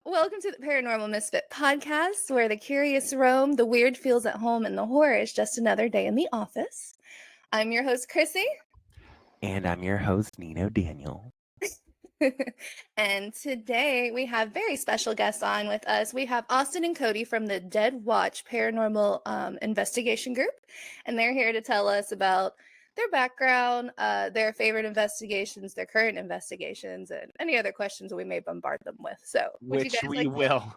Welcome to the Paranormal Misfit podcast, where the curious roam, the weird feels at home, and the horror is just another day in the office. I'm your host, Chrissy. And I'm your host, Nino Daniel. And today we have very special guests on with us. We have Austin and Cody from the Dead Watch Paranormal Investigation Group, and they're here to tell us about their background, their favorite investigations, their current investigations, and any other questions we may bombard them with. So, Which we will.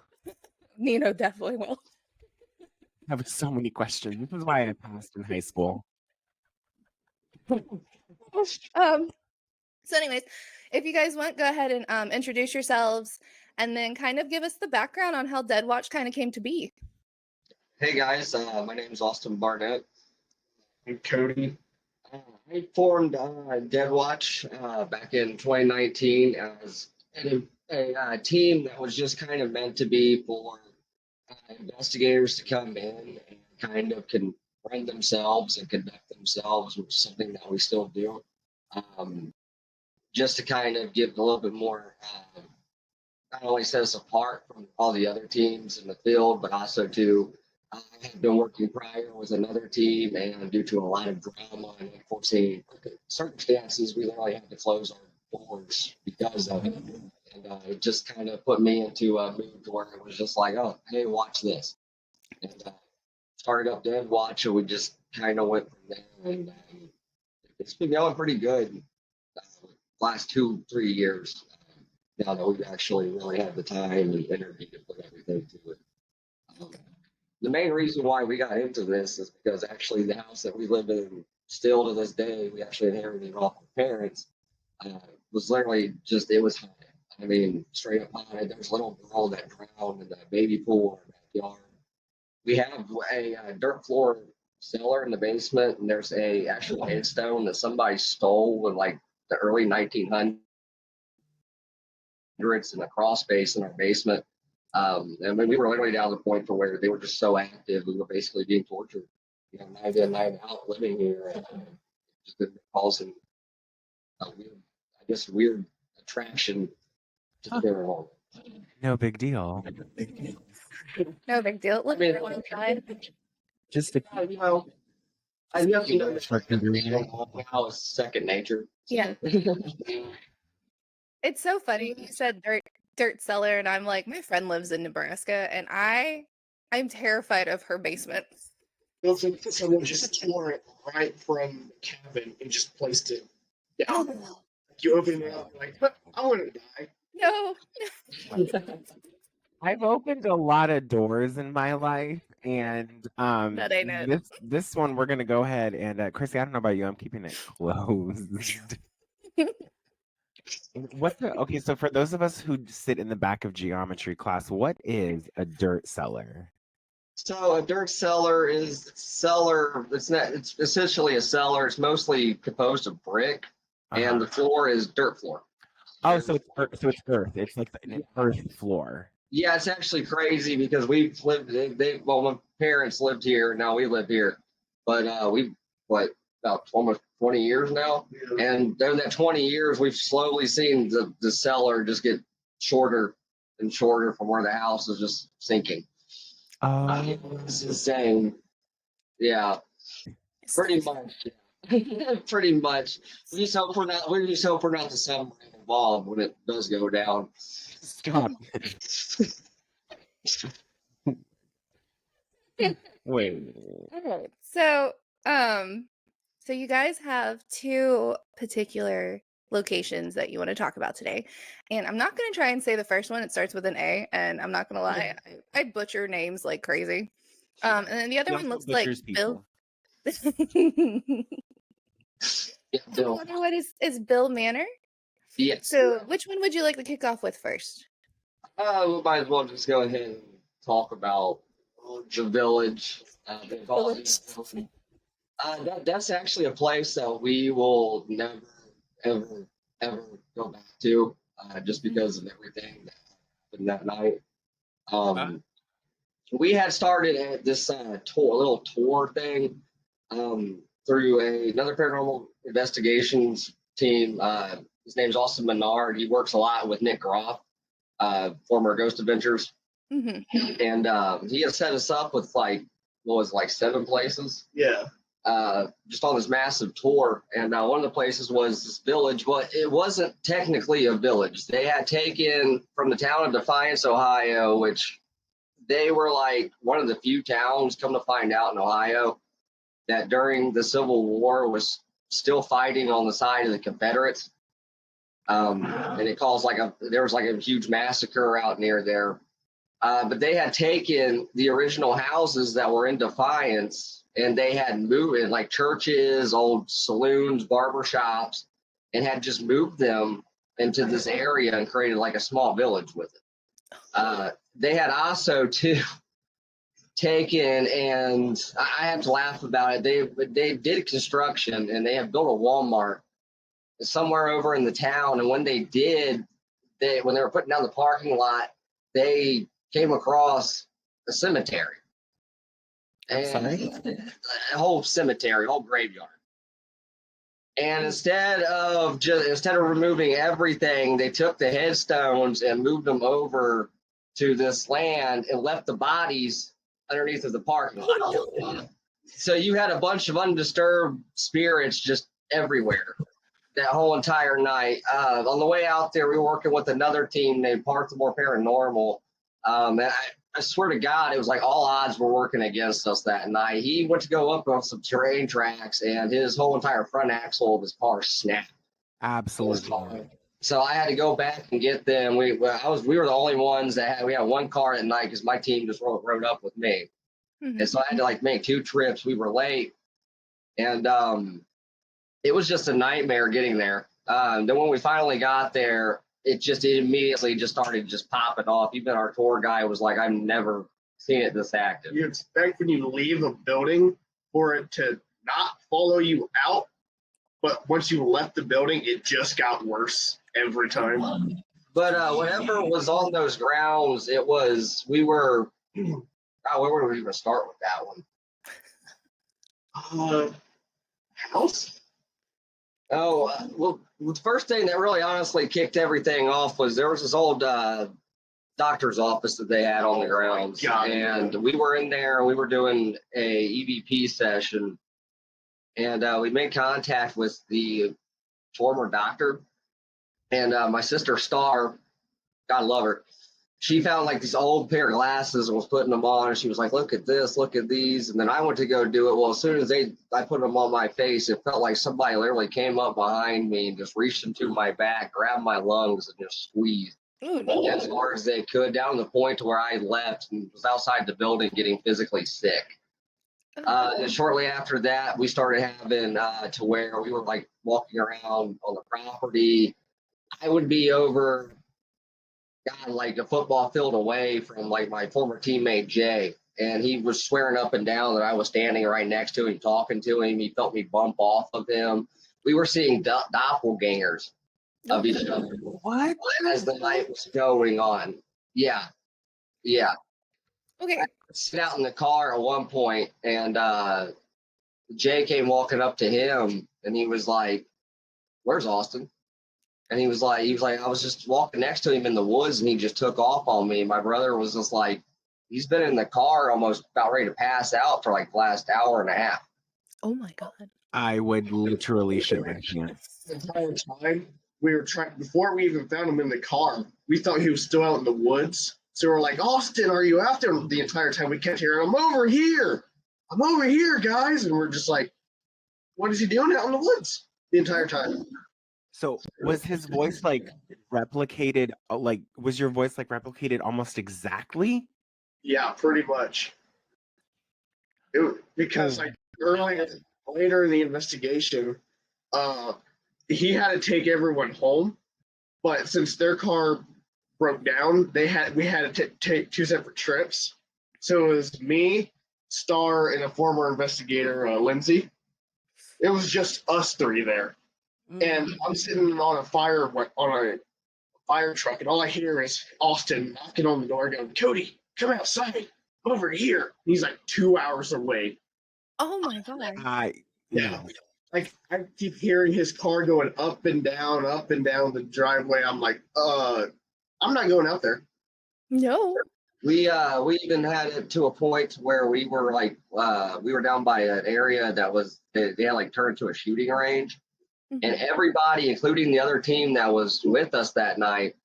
Nino definitely will. I have so many questions. This is why I passed in high school. So anyways, if you guys want, go ahead and introduce yourselves and then kind of give us the background on how Dead Watch kind of came to be. Hey guys, my name is Austin Barnett. I'm Cody. I formed Dead Watch back in 2019 as a team that was just kind of meant to be for investigators to come in and kind of can run themselves and conduct themselves, which is something that we still do. Just to kind of give a little bit more, not only set us apart from all the other teams in the field, but also to I had been working prior with another team, and due to a lot of drama and unforeseen circumstances, we literally had to close our doors because of it. And it just kind of put me into a mood where it was just like, oh, hey, watch this. And started up Dead Watch, and we just kind of went from there. And it's been going pretty good last 2-3 years. Now that we've actually really had the time and energy to put everything to it. The main reason why we got into this is because actually the house that we live in still to this day, we actually inherited off our parents, was literally just, it was haunted. I mean, straight up haunted. There's a little girl that drowned in the baby pool in our backyard. We have a dirt floor cellar in the basement, and there's a actual headstone that somebody stole in like the early 1900s in a crawl space in our basement. And we were literally down to the point for where they were just so active, we were basically being tortured, night in, night out, living here, and just causing a weird attraction to the paranormal. No big deal. No big deal. Look, everyone inside. Just a I know now is second nature. Yeah. It's so funny. You said dirt cellar, and I'm like, my friend lives in Nebraska, and I'm terrified of her basement. Someone just tore it right from the cabin and just placed it down. Oh, You open it up, like, I want to die. no. I've opened a lot of doors in my life, and That ain't it. this one we're gonna go ahead and Chrissy, I don't know about you, I'm keeping it closed. Okay, so for those of us who sit in the back of geometry class, what is a dirt cellar? So a dirt cellar is cellar. It's essentially a cellar. It's mostly composed of brick, and the floor is dirt floor. Oh, so it's earth. It's like an earth floor. Yeah, it's actually crazy because we've lived. Well, my parents lived here. Now we live here, but we've about almost 20 years now, and during that 20 years, we've slowly seen the cellar just get shorter and shorter from where the house is just sinking. It's insane. Yeah, pretty much. Yeah. Pretty much. We just hope we're not the submarine involved when it does go down. Stop. Wait. Okay. So you guys have two particular locations that you want to talk about today. And I'm not going to try and say the first one. It starts with an A, and I'm not going to lie. I butcher names like crazy. And then the other one looks like Bill. Yeah, Bill. The other one is Bill Manor. Yes. So which one would you like to kick off with first? We might as well just go ahead and talk about the village. That's actually a place that we will never, ever, ever go back to, just because of everything that happened that night. We had started this little tour thing through another paranormal investigations team. His name's Austin Menard. He works a lot with Nick Groff. former Ghost Adventures, Hmm. and he had set us up with like what was it, like 7 places. Yeah. Just on this massive tour. And one of the places was this village, but it wasn't technically a village. They had taken from the town of Defiance, Ohio, which they were like one of the few towns, come to find out, in Ohio that during the Civil War was still fighting on the side of the Confederates. And it caused there was like a huge massacre out near there. But they had taken the original houses that were in Defiance and they had moved in like churches, old saloons, barber shops, and had just moved them into this area and created like a small village with it. They had also too taken, and I have to laugh about it. They did construction and they had built a Walmart somewhere over in the town. And when they did, when they were putting down the parking lot, they came across a cemetery. And a whole cemetery, whole graveyard. And instead of removing everything, they took the headstones and moved them over to this land and left the bodies underneath of the parking lot. So you had a bunch of undisturbed spirits just everywhere that whole entire night. On the way out there, we were working with another team named Paranormal Paranormal. And I swear to God, it was like all odds were working against us that night. He went to go up on some terrain tracks, and his whole entire front axle of his car snapped. Absolutely. So I had to go back and get them. We were the only ones we had one car at night because my team just rode up with me. Hmm. And so I had to make 2 trips. We were late, and it was just a nightmare getting there. Then when we finally got there, it immediately just started just popping off. Even our tour guy was like, I've never seen it this active. You expect when you leave a building for it to not follow you out, but once you left the building, it just got worse every time. But whatever was on those grounds, where would we even start with that one? House? Oh, well, the first thing that really honestly kicked everything off was there was this old doctor's office that they had on the grounds. And we were in there and we were doing a EVP session. And we made contact with the former doctor. And my sister Star, God love her, she found like these old pair of glasses and was putting them on. And she was like, look at this, look at these. And then I went to go do it. Well, as soon as I put them on my face, it felt like somebody literally came up behind me and just reached into my back, grabbed my lungs, and just squeezed as hard as they could, down to the point to where I left and was outside the building getting physically sick. And shortly after that, we started having to where we were like walking around on the property. I would be over, God, like a football field away from like my former teammate Jay, and he was swearing up and down that I was standing right next to him, talking to him. He felt me bump off of him. We were seeing doppelgangers of each other. What? As the night was going on. Yeah. Okay. I sit out in the car at one point, and Jay came walking up to him, and he was like, "Where's Austin?" And he was like, I was just walking next to him in the woods, and he just took off on me. My brother was just like, he's been in the car almost about ready to pass out for like the last hour and a half. Oh my God. I would literally shit my pants. The entire time we were trying, before we even found him in the car, we thought he was still out in the woods. So we're like, Austin, are you out there? The entire time we kept hearing, I'm over here, guys. And we're just like, what is he doing out in the woods the entire time? So was his voice like replicated? Like, was your voice like replicated almost exactly? Yeah, pretty much. Because like later in the investigation, he had to take everyone home, but since their car broke down, we had to take 2 separate trips. So it was me, Star, and a former investigator, Lindsay. It was just us 3 there, and I'm sitting on a fire truck, and all I hear is Austin knocking on the door, going, "Cody, come outside, over here." And he's like 2 hours away. Oh my God. Yeah. Like I keep hearing his car going up and down the driveway. I'm like, I I'm not going out there. No. We even had it to a point where we were like we were down by an area that was they had like turned to a shooting range, and Mhm. everybody, including the other team that was with us that night,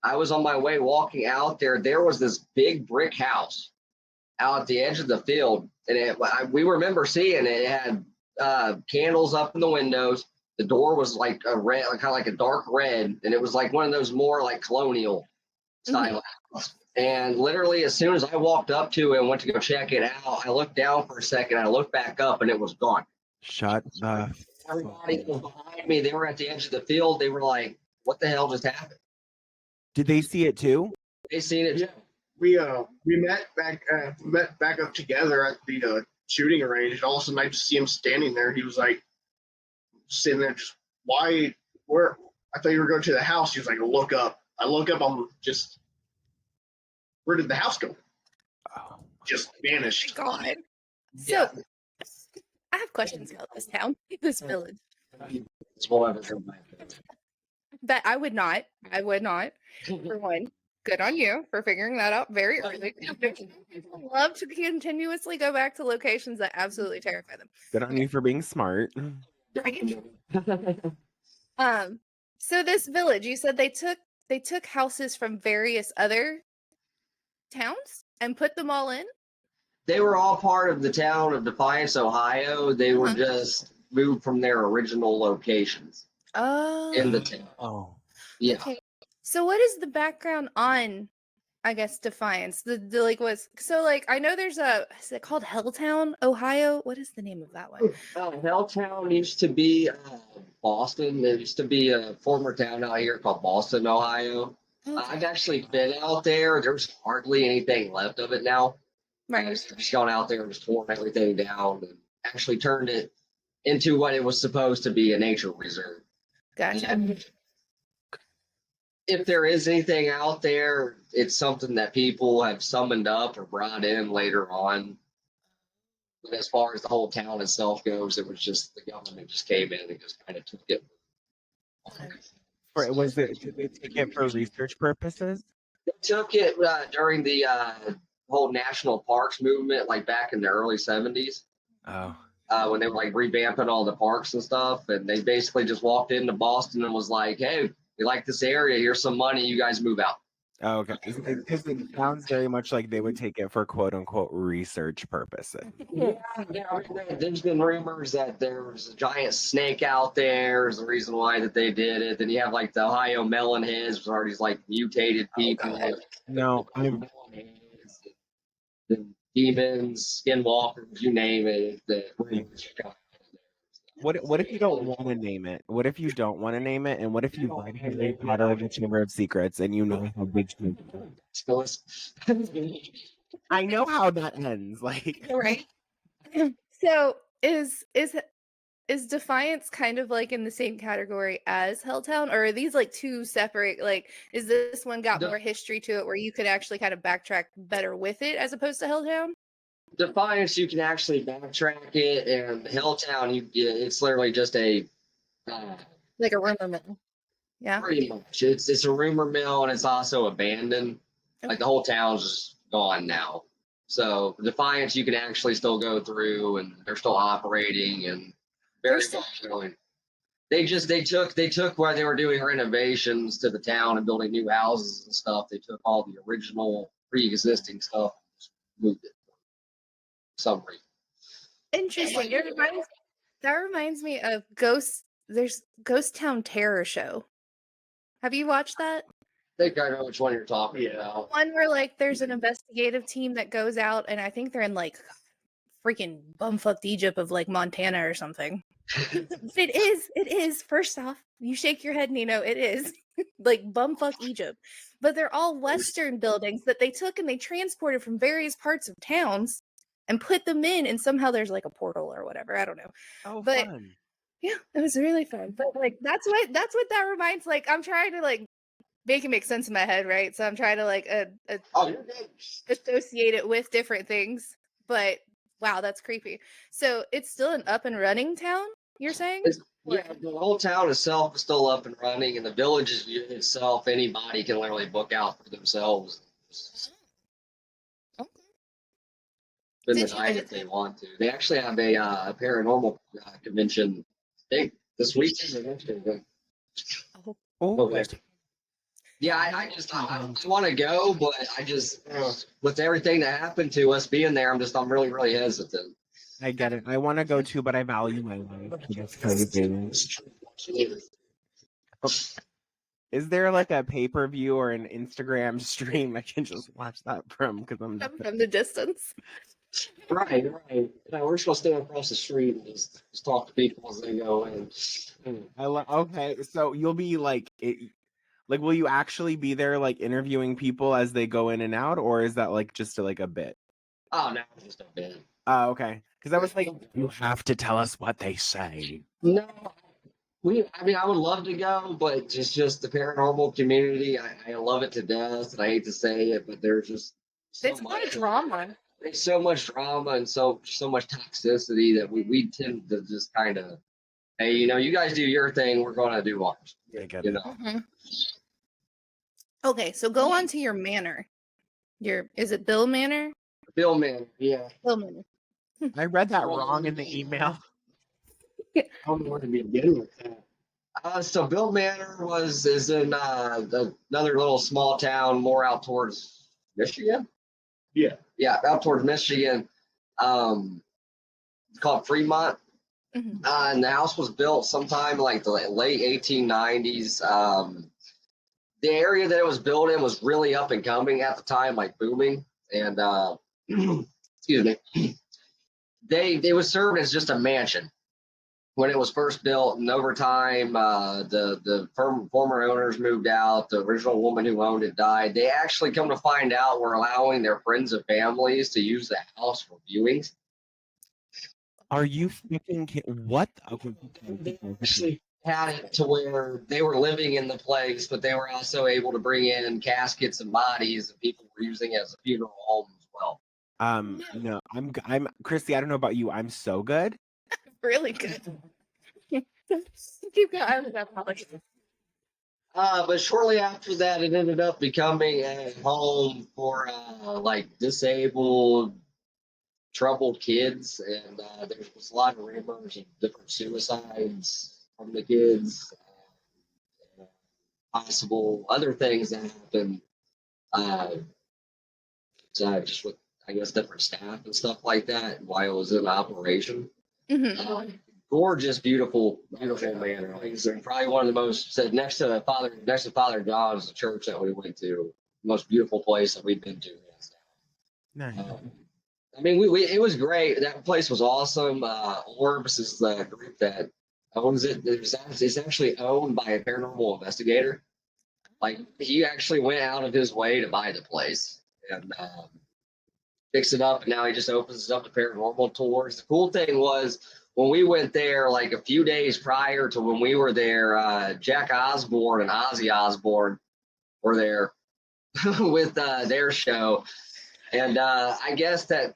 I was on my way walking out there. There was this big brick house out at the edge of the field, and we remember seeing it. It had candles up in the windows. The door was like a red, kind of like a dark red, and it was like one of those more like colonial style house. And literally, as soon as I walked up to it and went to go check it out, I looked down for a second. I looked back up, and it was gone. Shut the. Everybody was behind me. They were at the edge of the field. They were like, "What the hell just happened?" Did they see it too? They seen it. Yeah. We met back up together at the shooting range, and all of a sudden I just see him standing there. He was like sitting there, just where? I thought you were going to the house. He was like, look up. I look up. I'm just, where did the house go? Oh. Just vanished. God. So Yeah. I have questions about this town, this village. It's one of them. That I would not. I would not. For one, good on you for figuring that out very early. People love to continuously go back to locations that absolutely terrify them. Good on you for being smart. So this village, you said they took houses from various other towns and put them all in? They were all part of the town of Defiance, Ohio. They were just moved from their original locations in the town. Oh. Yeah. Okay. So what is the background on, I guess, Defiance? The like was so like I know there's is it called Helltown, Ohio? What is the name of that one? Helltown used to be Boston. There used to be a former town out here called Boston, Ohio. I've actually been out there. There's hardly anything left of it now. Right. I've just gone out there and just torn everything down and actually turned it into what it was supposed to be, a nature reserve. Gotcha. And if there is anything out there, it's something that people have summoned up or brought in later on. But as far as the whole town itself goes, it was just the government just came in and just kind of took it. Did they take it for research purposes? They took it during the whole national parks movement, like back in the early 70s. Oh. When they were like revamping all the parks and stuff. And they basically just walked into Boston and was like, hey, we like this area. Here's some money. You guys move out. Oh, okay. Because it sounds very much like they would take it for quote unquote research purposes. Yeah, there's been rumors that there was a giant snake out there is the reason why that they did it. Then you have like the Ohio melon heads, which are these like mutated people. No, The demons, skinwalkers, you name it. What if you don't want to name it? What if you don't want to name it? And what if you read Harry Potter and the Chamber of Secrets and you know how big I know how that ends. Like Right. So is Defiance kind of like in the same category as Helltown, or are these like two separate? Like, is this one got more history to it where you could actually kind of backtrack better with it as opposed to Helltown? Defiance, you can actually backtrack it, and Helltown, it's literally just a like a rumor mill. Yeah, pretty much. It's a rumor mill, and it's also abandoned. Okay. Like the whole town's just gone now. So Defiance, you can actually still go through, and they're still operating, and very much going. They took where they were doing renovations to the town and building new houses and stuff. They took all the original pre-existing stuff and just moved it. Some reason. Interesting. That reminds me of there's Ghost Town Terror Show. Have you watched that? I think I know which one you're talking about. One where like there's an investigative team that goes out, and I think they're in like freaking bumfucked Egypt of like Montana or something. It is. First off, you shake your head, Nino. It is like bumfuck Egypt, but they're all Western buildings that they took and they transported from various parts of towns and put them in, and somehow there's like a portal or whatever. I don't know. oh, But fun. yeah, it was really fun. But like that's what that reminds. Like I'm trying to like make it make sense in my head, right? So I'm trying to like Oh, you're good. associate it with different things. But wow, that's creepy. So it's still an up and running town. you're saying? Yeah, the whole town itself is still up and running, and the village itself, anybody can literally book out for themselves. Okay. Spend the Did you night guys? if they want to. They actually have a paranormal convention. I think this weekend or next weekend. Oh, Oh, Okay. Yeah, I want to go, but I just with everything that happened to us being there, I'm really really hesitant. I get it. I want to go too, but I value my life. That's crazy. Is there like a pay-per-view or an Instagram stream I can just watch that from? Because I'm not. from the distance. Right, right. No, we're supposed to stand across the street and just talk to people as they go in. Okay, so you'll be like, like, will you actually be there, like, interviewing people as they go in and out, or is that like just like a bit? Oh no, just a bit. Oh, okay. Because I was like, you have to tell us what they say. No, I mean, I would love to go, but it's just the paranormal community. I love it to death, and I hate to say it, but there's just so It's a lot much of drama. There's so much drama and so much toxicity that we tend to just kind of, hey, you guys do your thing, we're going to do ours. I get You it. know, Mhm. Okay, so go on to your manor. Is it Bill Manor? Bill, man, yeah. Bill Manor. I read that wrong in the email. I don't know where to begin with that. So Bill Manor is in another little small town, more out towards Michigan. Yeah, out towards Michigan. It's called Fremont. Mhm. And the house was built sometime like the late 1890s. The area that it was built in was really up and coming at the time, like booming. And excuse me, they was served as just a mansion when it was first built. And over time, the former owners moved out. The original woman who owned it died. They actually come to find out were allowing their friends and families to use the house for viewings. Are you freaking kidding? What? They actually had it to where they were living in the place, but they were also able to bring in caskets and bodies, and people were using it as a funeral home as well. No, I'm Christy. I don't know about you. I'm so good. Really good. Keep going. I was apologize. But shortly after that, it ended up becoming a home for like disabled, troubled kids, and there was a lot of rumors of different suicides from the kids, possible other things that happened. Uh, just with I guess different staff and stuff like that while it was in operation. Mhm. Gorgeous, beautiful, beautiful manor. Like I said, probably one of the most said next to Father John's, the church that we went to, most beautiful place that we've been to. Nice. I mean, we it was great. That place was awesome. Orbs is the group that owns it. It's actually owned by a paranormal investigator. Like he actually went out of his way to buy the place and fix it up, and now he just opens it up to paranormal tours. The cool thing was when we went there, like a few days prior to when we were there, Jack Osborne and Ozzy Osbourne were there with their show, and I guess that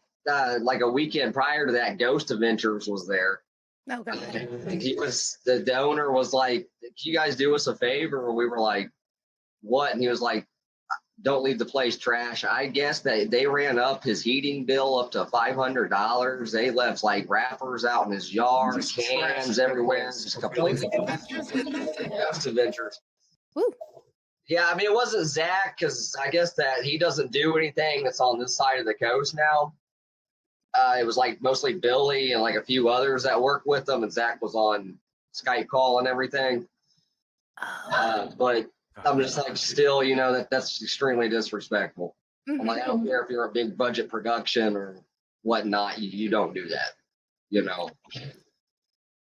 like a weekend prior to that, Ghost Adventures was there. Oh god. And he was the owner was like, "Can you guys do us a favor?" And we were like, "What?" And he was like, "Don't leave the place trash." I guess they ran up his heating bill up to $500. They left like wrappers out in his yard, cans everywhere, just completely Ghost Adventures. Woo. Yeah, I mean it wasn't Zach because I guess that he doesn't do anything that's on this side of the coast now. It was like mostly Billy and like a few others that worked with them, and Zach was on Skype call and everything. But I'm just like, still, that's extremely disrespectful. I'm like, I don't care if you're a big budget production or whatnot, you don't do that, you know.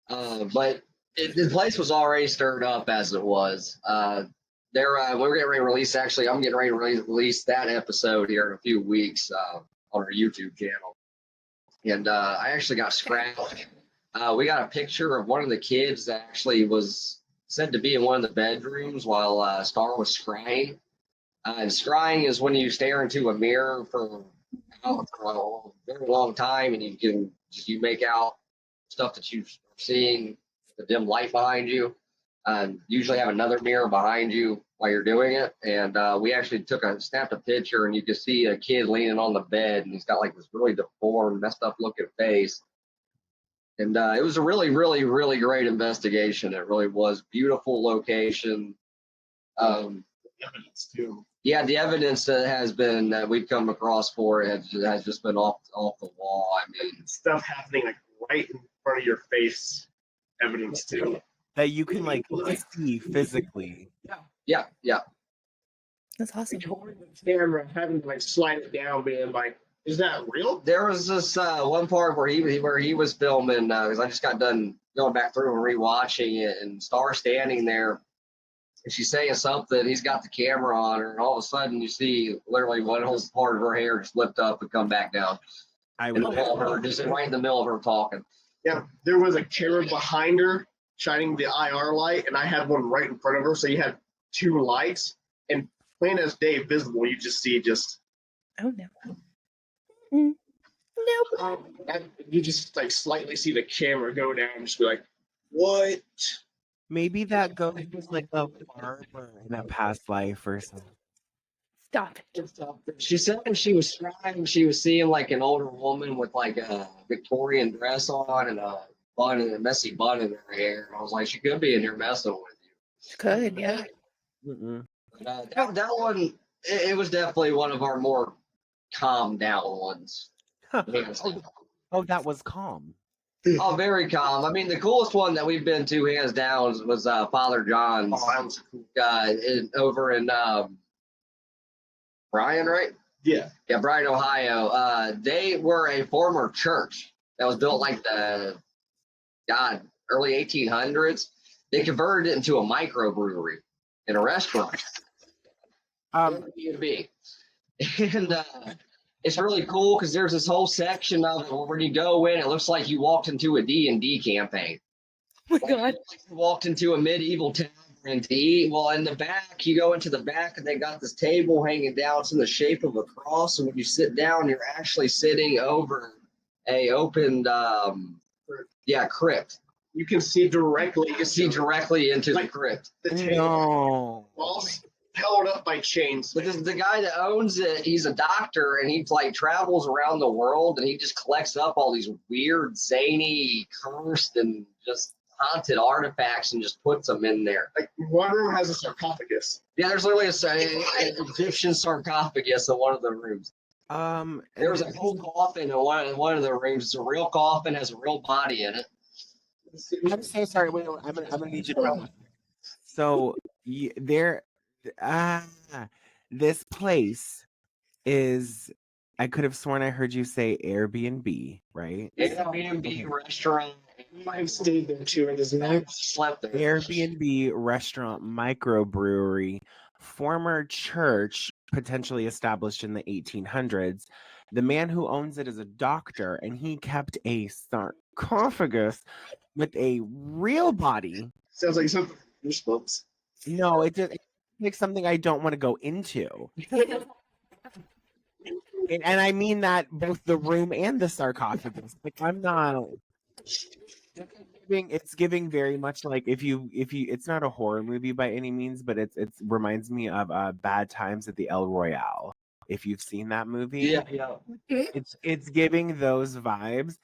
But the place was already stirred up as it was. We're getting ready to release. Actually, I'm getting ready to release that episode here in a few weeks on our YouTube channel. And I actually got scratched. We got a picture of one of the kids that actually was said to be in one of the bedrooms while Star was scrying. And scrying is when you stare into a mirror for a very long time, and you make out stuff that you're seeing the dim light behind you. Usually have another mirror behind you while you're doing it. And we actually snapped a picture, and you can see a kid leaning on the bed, and he's got like this really deformed, messed up looking face. And it was a really, really, really great investigation. It really was. Beautiful location. Evidence too. Yeah, the evidence that we've come across for it has just been off the wall. I mean, Stuff happening like right in front of your face. Evidence too. That you can like see physically. yeah. That's awesome. Recording the camera, having to like slide it down, being like, "Is that real?" There was this one part where he was filming because I just got done going back through and rewatching it, and Star standing there, and she's saying something. He's got the camera on her, and all of a sudden you see literally one whole part of her hair just lift up and come back down. I In the would. middle of her, just right in the middle of her talking. Yeah, there was a camera behind her shining the IR light, and I had one right in front of her. So you had two lights, and plain as day, visible. You just see Oh no. Nope. you just like slightly see the camera go down, and just be like, "What?" Maybe that ghost was like a barber in a past life or something. Stop it. She said when she was trying, she was seeing like an older woman with like a Victorian dress on and a messy bun in her hair. And I was like, she could be in here messing with you. Good, yeah. Mm-mm. But, that one, it was definitely one of our more calm down ones. Hands down. Oh, that was calm. Oh, very calm. I mean, the coolest one that we've been to, hands down, was Father John's. Oh, that was cool. Over in Bryan, right? Yeah. Yeah, Bryan, Ohio. They were a former church that was built like early 1800s. They converted it into a microbrewery and a restaurant. B&B. And it's really cool because there's this whole section of it where when you go in, it looks like you walked into a D&D campaign. Oh my God. Like you walked into a medieval tavern to eat. Well, in the back, you go into the back and they got this table hanging down. It's in the shape of a cross. And when you sit down, you're actually sitting over a opened, crypt. You can see directly. You can see directly into the crypt. The table. No. Walls held up by chains. But the guy that owns it, he's a doctor, and he like travels around the world, and he just collects up all these weird, zany, cursed, and just haunted artifacts, and just puts them in there. Like one room has a sarcophagus. Yeah, there's literally an Egyptian sarcophagus in one of the rooms. There was a whole coffin in one of the rooms. It's a real coffin, has a real body in it. I'm so sorry. Wait, I'm gonna need you to. So this place is. I could have sworn I heard you say Airbnb, right? Airbnb restaurant. You might have stayed there too. It is not. Slept there. Airbnb restaurant microbrewery, former church potentially established in the 1800s. The man who owns it is a doctor, and he kept a sarcophagus with a real body. Sounds like something from Goosebumps. No, it's like something I don't want to go into. And I mean that both the room and the sarcophagus. Like I'm not. It's giving very much like if you it's not a horror movie by any means, but it reminds me of Bad Times at the El Royale. If you've seen that movie, Yeah. it's giving those vibes.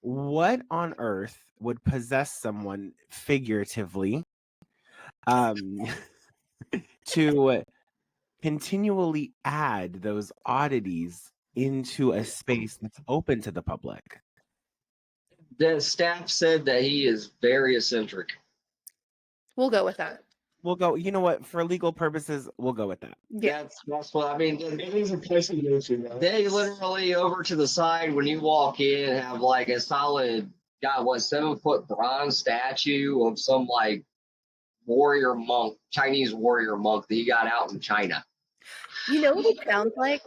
What on earth would possess someone figuratively to continually add those oddities into a space that's open to the public? The staff said that he is very eccentric. We'll go with that. We'll go, you know what, for legal purposes, we'll go with that. Yeah. That's what I mean. It is a place to go to now. They literally over to the side when you walk in have like a solid 7-foot bronze statue of some like warrior monk, Chinese warrior monk that he got out in China. You know what it sounds like?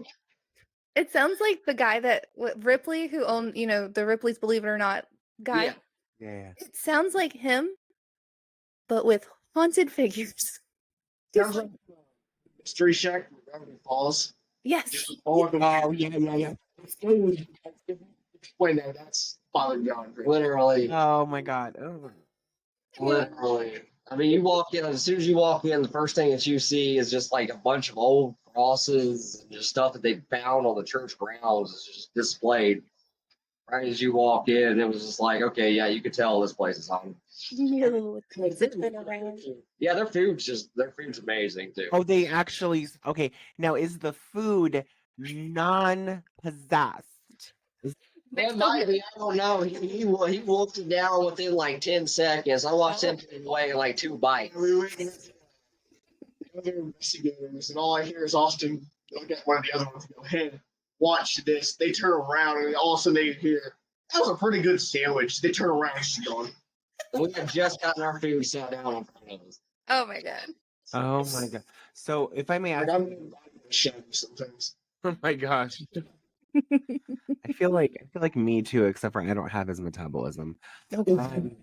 It sounds like the guy Ripley, who owned, the Ripley's Believe It or Not guy. Yeah. It sounds like him, but with haunted figures. Sounds like Mystery Shack from Gravity Falls. Yes. All of them. Oh, yeah. Explain that. Father John. Literally, Oh my God. Oh. literally. I mean, you walk in, as soon as you walk in, the first thing that you see is just like a bunch of old crosses and just stuff that they found on the church grounds. It's just displayed right as you walk in. It was just like, okay, yeah, you could tell this place is haunted. No, it's been around. Yeah, their food's amazing too. Oh, they actually. Okay. Now, is the food non-possessed? It might be, I don't know. He wolfed it down within like 10 seconds. I watched him put it away in like 2 bites. We were other investigators, and all I hear is Austin look at one of the other ones and go, "Hey, watch this." They turn around, and all of a sudden they hear, "That was a pretty good sandwich." They turn around, and she's gone. We have just gotten our food sat down in front of us. Oh my god. Oh my God. So, if I may Like ask, I'm shabby sometimes. oh my gosh, I feel like me too, except for I don't have his metabolism. Um,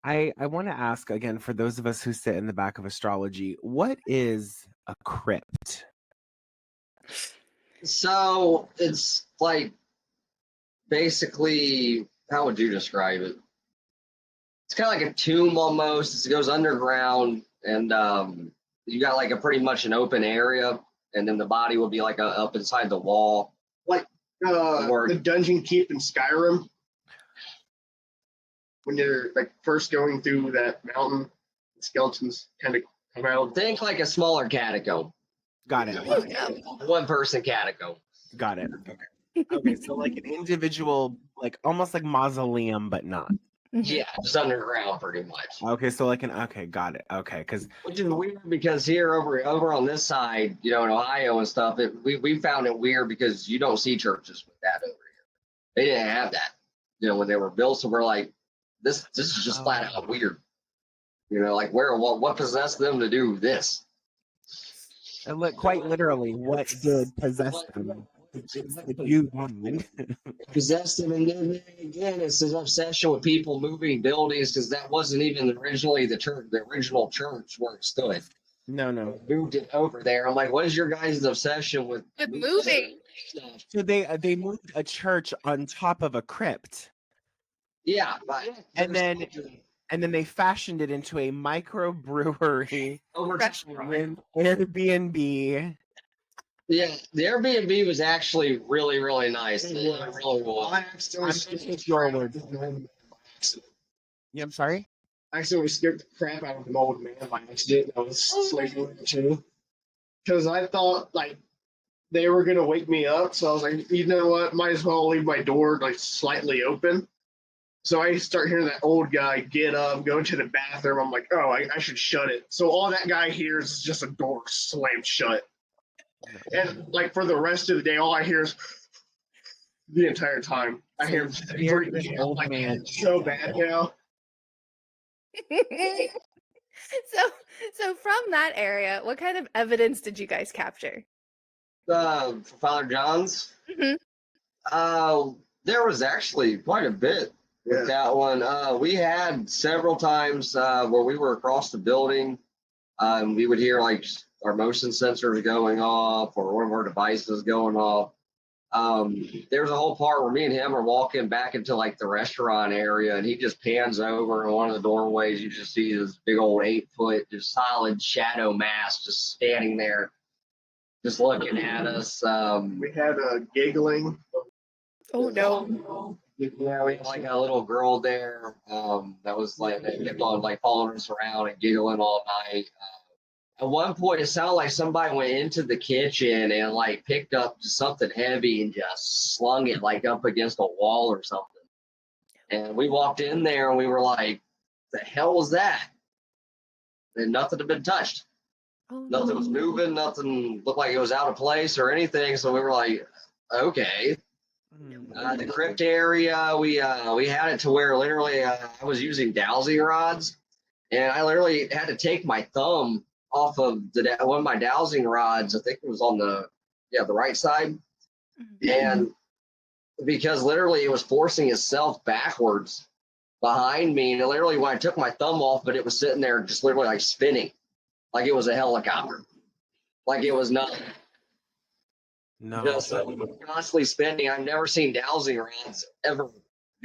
I want to ask again for those of us who sit in the back of astrology, what is a crypt? So it's like basically, how would you describe it? It's kind of like a tomb almost. It goes underground, and you got like a pretty much an open area, and then the body will be like up inside the wall. Like the dungeon keep in Skyrim. When you're like first going through that mountain, the skeletons kind of come out. Think like a smaller catacomb, Got it. one person catacomb. Got it. Okay. Okay. So like an individual, like almost like mausoleum, but not. Yeah, just underground pretty much. Okay. So like okay, got it. Okay, because Which is weird because here over on this side, in Ohio and stuff, we found it weird because you don't see churches with that over here. They didn't have that, when they were built. So we're like, this is just flat out weird. Like what possessed them to do this? and look, quite literally, what did possess them? You Possessed them, and then again, it's an obsession with people moving buildings because that wasn't even originally the church, the original church where it stood. No. Moved it over there. I'm like, what is your guys' obsession with moving stuff? So they moved a church on top of a crypt, Yeah, but and then they fashioned it into a microbrewery over with Airbnb. Yeah, the Airbnb was actually really, really nice. It really was. I accidentally Take your word. Yeah, I'm sorry. I accidentally scared the crap out of an old man by accident. I was sleeping with too. Because I thought like they were gonna wake me up, so I was like, you know what, might as well leave my door like slightly open. So I start hearing that old guy get up, go to the bathroom. I'm like, oh, I should shut it. So all that guy hears is just a door slammed shut. And like for the rest of the day, all I hear is the entire time. I hear this old like, man. it's so bad now. so from that area, what kind of evidence did you guys capture? For Father John's, there was actually quite a bit with that one. We had several times where we were across the building. We would hear like our motion sensors going off or one of our devices going off. There's a whole part where me and him are walking back into like the restaurant area, and he just pans over in one of the doorways. You just see this big old 8-foot, just solid shadow mass just standing there, just looking at us. We had a giggling. Oh no. Yeah, we had like a little girl there that was like, they kept on like following us around and giggling all night. At one point, it sounded like somebody went into the kitchen and like picked up something heavy and just slung it like up against a wall or something. And we walked in there and we were like, "The hell was that?" And nothing had been touched. Oh, Nothing was moving. Nothing looked like it was out of place or anything. So we were like, "Okay." The crypt area, we had it to where literally I was using dowsing rods, and I literally had to take my thumb off of one of my dowsing rods. I think it was on the right side, and because literally it was forcing itself backwards behind me, and literally when I took my thumb off, but it was sitting there just literally like spinning, like it was a helicopter, like it was nothing. No. Just constantly spinning. I've never seen dowsing rods ever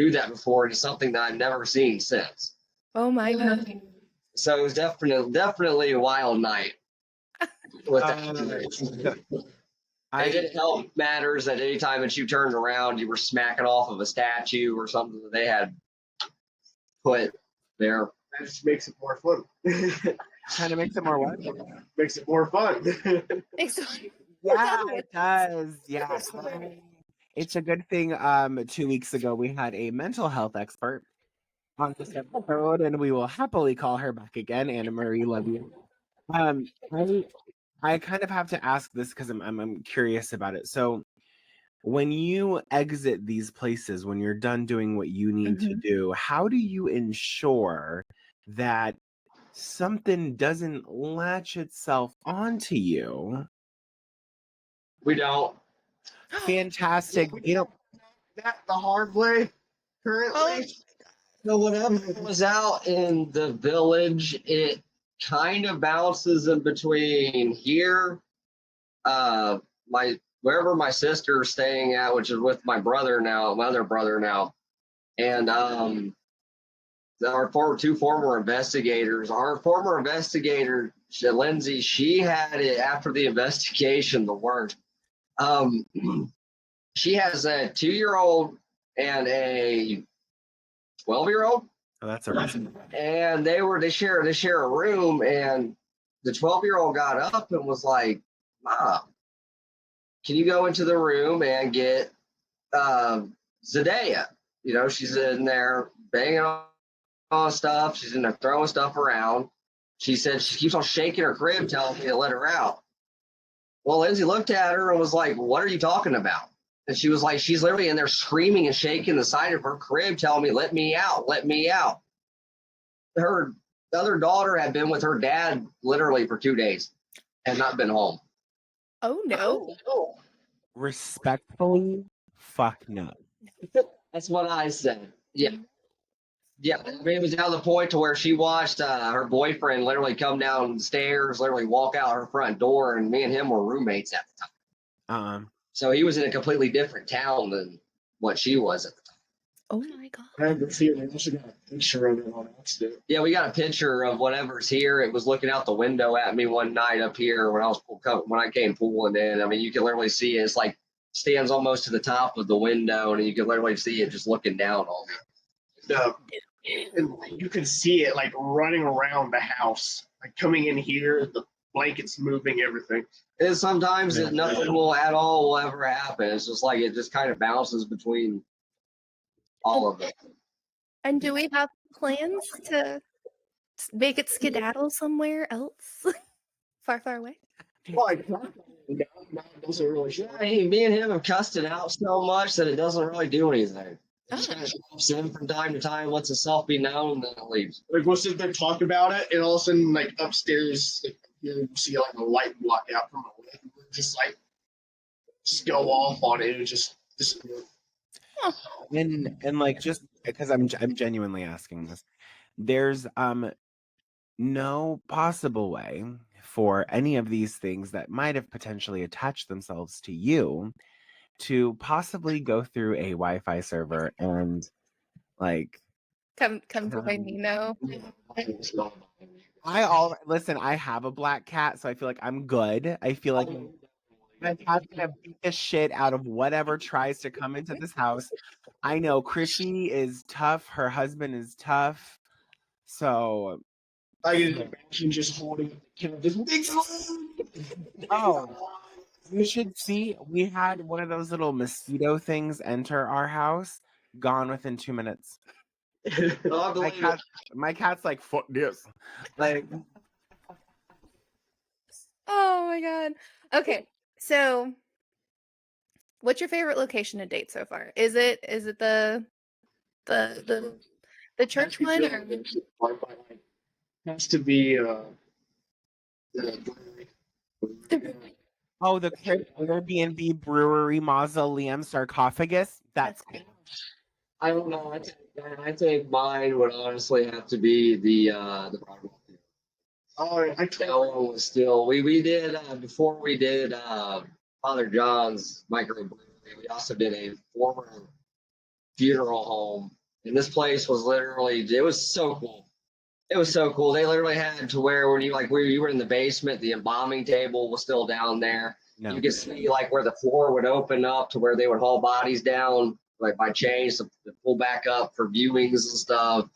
do that before, and it's something that I've never seen since. Oh my God. So it was definitely a wild night with that. It didn't help matters that any time that you turned around, you were smacking off of a statue or something that they had put there. That just makes it more fun. Kind of makes it more what? Makes it more fun. Yeah, it does. Yeah. It's a good thing 2 weeks ago we had a mental health expert on this episode, and we will happily call her back again. Anna Marie, love you. Um, I kind of have to ask this because I'm curious about it. So when you exit these places, when you're done doing what you need to do, how do you ensure that something doesn't latch itself onto you? We don't. Fantastic. You know, That the hard way currently. So whenever I was out in the village, it kind of bounces in between here, my wherever my sister's staying at, which is with my brother now, my other brother now, and two former investigators. Our former investigator, Lindsay, she had it after the investigation the worst. She has a 2-year-old and a 12-year-old. oh, that's a reason. And they share a room, and the 12-year-old got up and was like, "Mom, can you go into the room and get Zendaya? You know, she's in there banging on stuff. She's in there throwing stuff around." She said she keeps on shaking her crib, telling me to let her out. Well, Lindsay looked at her and was like, "What are you talking about?" And she was like, she's literally in there screaming and shaking the side of her crib, telling me, "Let me out, let me out." Her other daughter had been with her dad literally for 2 days and not been home. Oh no. Respectfully, fuck no. That's what I said. Yeah. Yeah. I mean, it was down to the point to where she watched her boyfriend literally come downstairs, literally walk out her front door, and me and him were roommates at the time. So he was in a completely different town than what she was at the time. Oh my God. I haven't seen it. I also got a picture of it on accident. Yeah, we got a picture of whatever's here. It was looking out the window at me one night up here when I came pulling in. I mean, you can literally see it. It's like stands almost to the top of the window, and you can literally see it just looking down on me. And you can see it like running around the house, like coming in here, the blankets moving, everything. And sometimes nothing will ever happen. It's just like it just kind of bounces between all of it. And do we have plans to make it skedaddle somewhere else? Far, far away? Like, now it doesn't really show. Yeah, me and him have cussed it out so much that it doesn't really do anything. It just kind of pops in from time to time, lets itself be known, and then it leaves. Like we'll sit there talk about it, and all of a sudden, like upstairs, like, you see like a light block out from the lake, just go off on it and just disappear. And like, just because I'm genuinely asking this, there's no possible way for any of these things that might have potentially attached themselves to you to possibly go through a Wi-Fi server and like Come join me, no. listen, I have a black cat, so I feel like I'm good. I feel like my cat's gonna beat the shit out of whatever tries to come into this house. I know Chrissy is tough, her husband is tough. So I can imagine just holding this big. oh, you should see, we had one of those little mosquito things enter our house, gone within 2 minutes. My cat's like, fuck this. Like, Oh my God. Okay. So what's your favorite location to date so far? Is it the church one or Has to be oh, the Airbnb brewery mausoleum sarcophagus? That's cool. I don't know. I think mine would honestly have to be the Paranormal. That one was still we did before we did Father John's microbrewery. We also did a former funeral home, and this place was literally, it was so cool. It was so cool. They literally had to where when you like where you were in the basement, the embalming table was still down there. No. You could see like where the floor would open up to where they would haul bodies down like by chains to pull back up for viewings and stuff.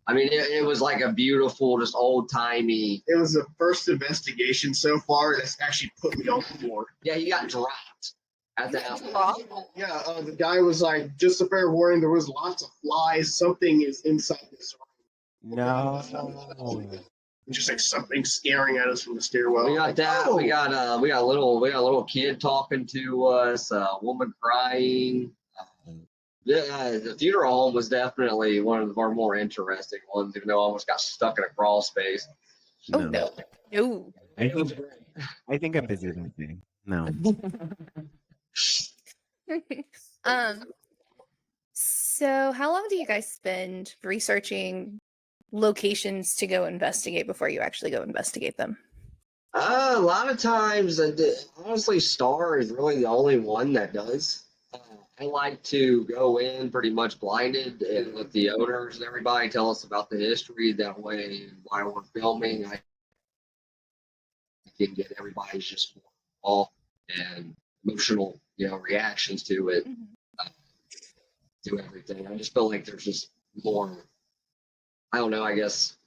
I mean, it was like a beautiful, just old timey. It was the first investigation so far that's actually put me on the board. Yeah, he got dropped at the house. Yeah, the guy was like, just a fair warning, there was lots of flies. Something is inside this room. No. Just like something staring at us from the stairwell. We got that. Oh. We got a little kid talking to us. A woman crying. The funeral home was definitely one of our more interesting ones, even though I almost got stuck in a crawl space. Oh no. No. I think I'm busy that day. No. So how long do you guys spend researching locations to go investigate before you actually go investigate them? A lot of times, honestly, Star is really the only one that does. I like to go in pretty much blinded and let the owners and everybody tell us about the history. That way, while we're filming, I can get everybody's just all and emotional, reactions to it, to everything. I just feel like there's just more. I don't know. I guess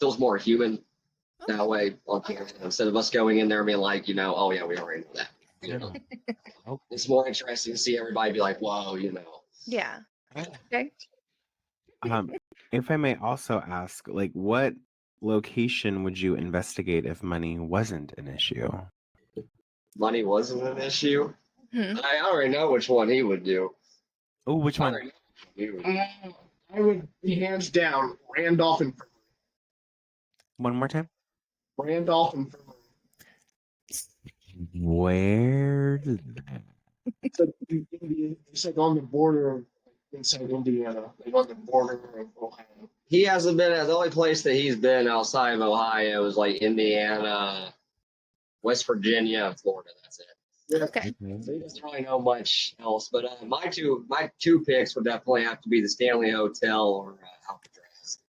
feels more human that way on camera instead of us going in there and being like, oh yeah, we already know that. It's more interesting to see everybody be like, whoa, Yeah. Okay. If I may also ask, like, what location would you investigate if money wasn't an issue? Money wasn't an issue. Hmm. I already know which one he would do. Oh, which one? I would hands down Randolph Infirmary. One more time. Randolph Infirmary. Where is that? It's like on the border of inside Indiana, like on the border of Ohio. He hasn't been at the only place that he's been outside of Ohio is like Indiana, West Virginia, and Florida. That's it. Yeah. Okay. So he doesn't really know much else. But my two picks would definitely have to be the Stanley Hotel or Alcatraz.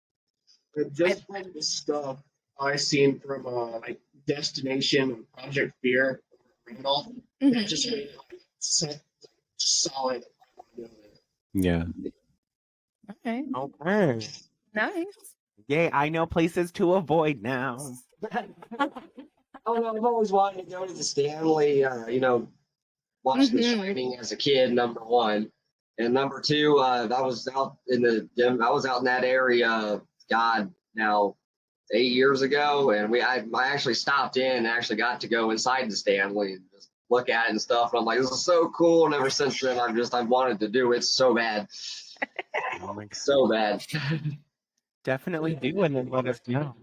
But just from the stuff I've seen from like Destination and Project Fear, Randolph, Mhm. it just made it like solid. Yeah. Okay. Okay. Nice. Yay, I know places to avoid now. Oh no, I've always wanted to go to the Stanley. Watch The Mhm. Shining as a kid. Number one, and number two, I was out in that area. God, now 8 years ago, and I actually stopped in and actually got to go inside the Stanley and just look at it and stuff. And I'm like, this is so cool. And ever since then, I've wanted to do it so bad, Oh my God. so bad. Definitely do, and then let us know.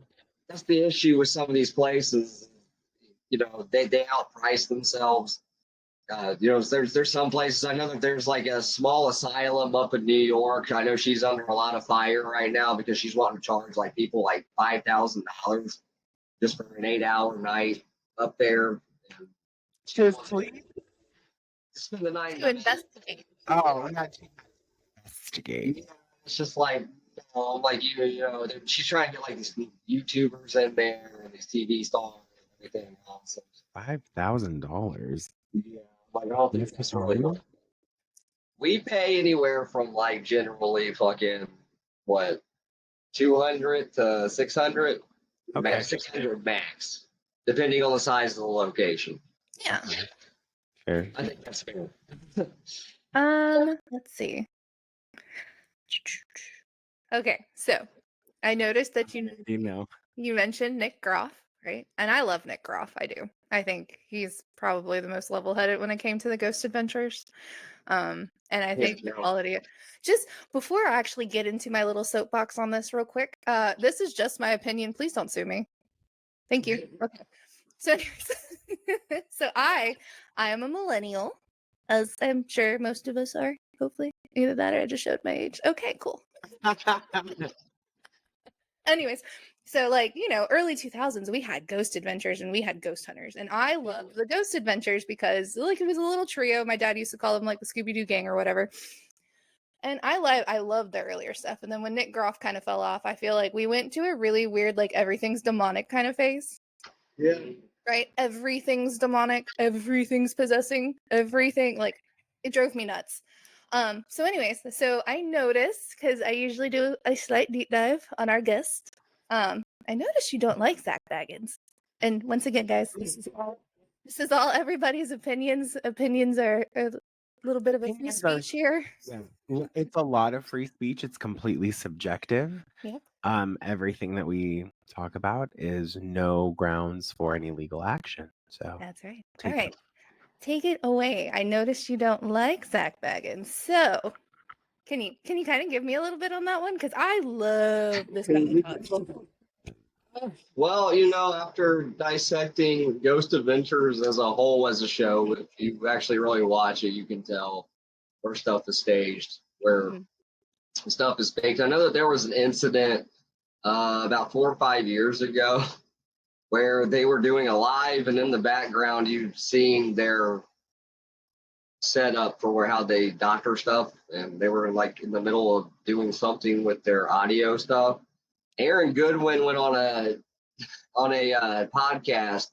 That's the issue with some of these places. They outprice themselves. There's some places. I know that there's like a small asylum up in New York. I know she's under a lot of fire right now because she's wanting to charge like people like $5,000 just for an 8-hour night up there. Just please. Spend the night. To investigate. Oh, not to investigate. It's just like, she's trying to get like these YouTubers in there and these TV stars and everything else. $5,000. Yeah, like I don't think that's really good. We pay anywhere from like generally fucking what 200 to 600, Okay. max 600 max, depending on the size of the location. Yeah. Fair. I think that's fair. Let's see. Okay, so I noticed that you mentioned Nick Groff, right? And I love Nick Groff. I do. I think he's probably the most level-headed when it came to the Ghost Adventures. And I think the quality. Just before I actually get into my little soapbox on this real quick, this is just my opinion. Please don't sue me. Thank you. Okay. So, so I am a millennial, as I'm sure most of us are. Hopefully, either that or I just showed my age. Okay, cool. Anyways, so early 2000s, we had Ghost Adventures and we had Ghost Hunters, and I loved the Ghost Adventures because it was a little trio. My dad used to call them like the Scooby-Doo gang or whatever. And I love the earlier stuff. And then when Nick Groff kind of fell off, I feel like we went to a really weird, like everything's demonic kind of phase. Yeah. Right? Everything's demonic, everything's possessing, everything, like it drove me nuts. So anyways, so I noticed, because I usually do a slight deep dive on our guest. I noticed you don't like Zach Baggins. And once again, guys, this is all everybody's opinions. Opinions are a little bit of a free Opinions are- speech here. It's a lot of free speech. It's completely subjective. Yep. Everything that we talk about is no grounds for any legal action. So That's right. take All right. Take it away. I noticed you don't like Zach Baggins. So can you kind of give me a little bit on that one? Because I love this guy. Well, after dissecting Ghost Adventures as a whole as a show, if you actually really watch it, you can tell where stuff is staged, where stuff is faked. I know that there was an incident about 4 or 5 years ago where they were doing a live, and in the background you've seen their setup for how they doctor stuff, and they were like in the middle of doing something with their audio stuff. Aaron Goodwin went on a podcast.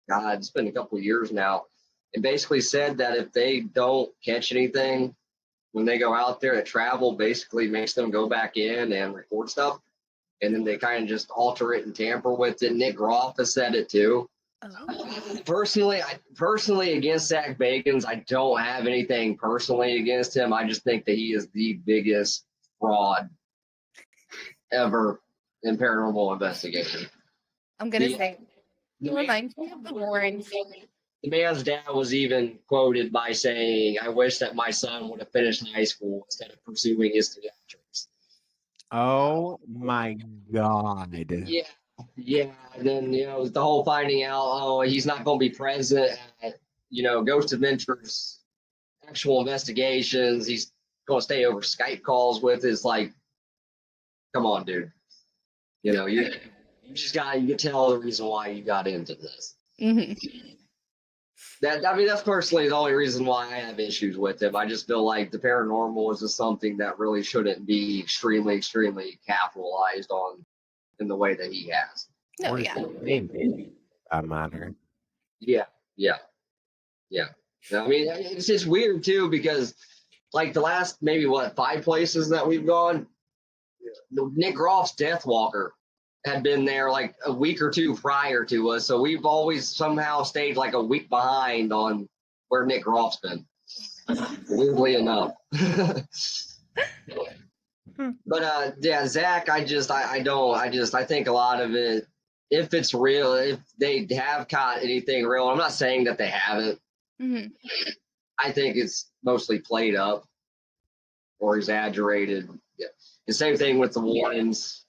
God, it's been a couple of years now, and basically said that if they don't catch anything when they go out there, that travel basically makes them go back in and record stuff, and then they kind of just alter it and tamper with it. Nick Groff has said it too. Oh. Personally, against Zach Bagans, I don't have anything personally against him. I just think that he is the biggest fraud ever in paranormal investigation. I'm going to say, he reminds me of the Warrens. The man's dad was even quoted by saying, "I wish that my son would have finished high school instead of pursuing his theatrics." Oh my God. Yeah. And then, the whole finding out, oh, he's not going to be present at, Ghost Adventures actual investigations. He's going to stay over Skype calls with us. Like, come on, dude. You just you can tell the reason why you got into this. That's personally the only reason why I have issues with him. I just feel like the paranormal is just something that really shouldn't be extremely, extremely capitalized on in the way that he has. No, yeah. That matter. Yeah. I mean, it's just weird too, because like the last maybe 5 places that we've gone, Nick Groff's Death Walker had been there like a week or two prior to us, so we've always somehow stayed like a week behind on where Nick Groff's been. Weirdly enough. But yeah, Zach, I think a lot of it, if it's real, if they have caught anything real, I'm not saying that they haven't. I think it's mostly played up or exaggerated. Yeah. The same thing with the Warrens.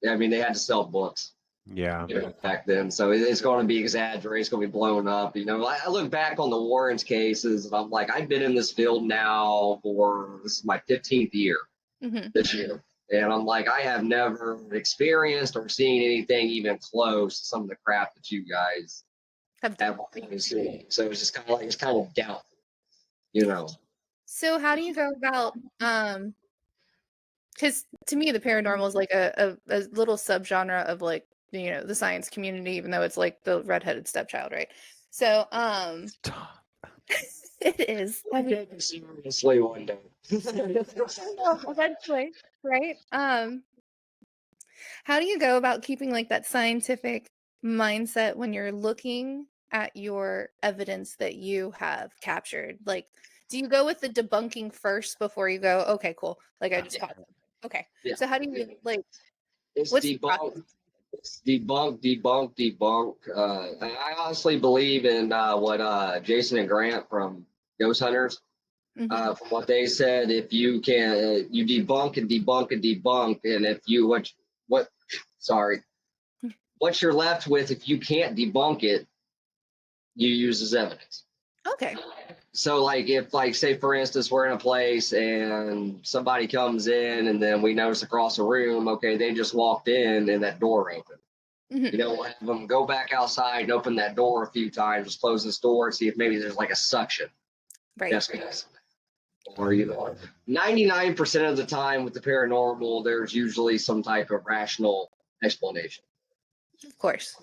I mean, they had to sell books. Yeah. Back then, so it's going to be exaggerated. It's going to be blown up. I look back on the Warrens cases, and I'm like, I've been in this field now this is my 15th year this year, and I'm like, I have never experienced or seen anything even close to some of the crap that you guys have seen. So it's just kind of like, it's kind of doubtful, So how do you go about because to me the paranormal is like a little subgenre of like the science community, even though it's like the redheaded stepchild, right? So it is. I mean, seriously one day. eventually, right? How do you go about keeping like that scientific mindset when you're looking at your evidence that you have captured? Like, do you go with the debunking first before you go, okay, cool, like I just caught them. Okay. Yeah. So how do you like It's what's debunk, debunk. I honestly believe in what Jason and Grant from Ghost Hunters, from what they said. If you can, you debunk and debunk and debunk, and if you what you're left with, if you can't debunk it, you use as evidence. Okay. So like if say for instance we're in a place and somebody comes in and then we notice across the room, okay, they just walked in and that door opened. We'll have them go back outside and open that door a few times, just close this door and see if maybe there's like a suction. Right. Yes. Or 99% of the time with the paranormal, there's usually some type of rational explanation. Of course.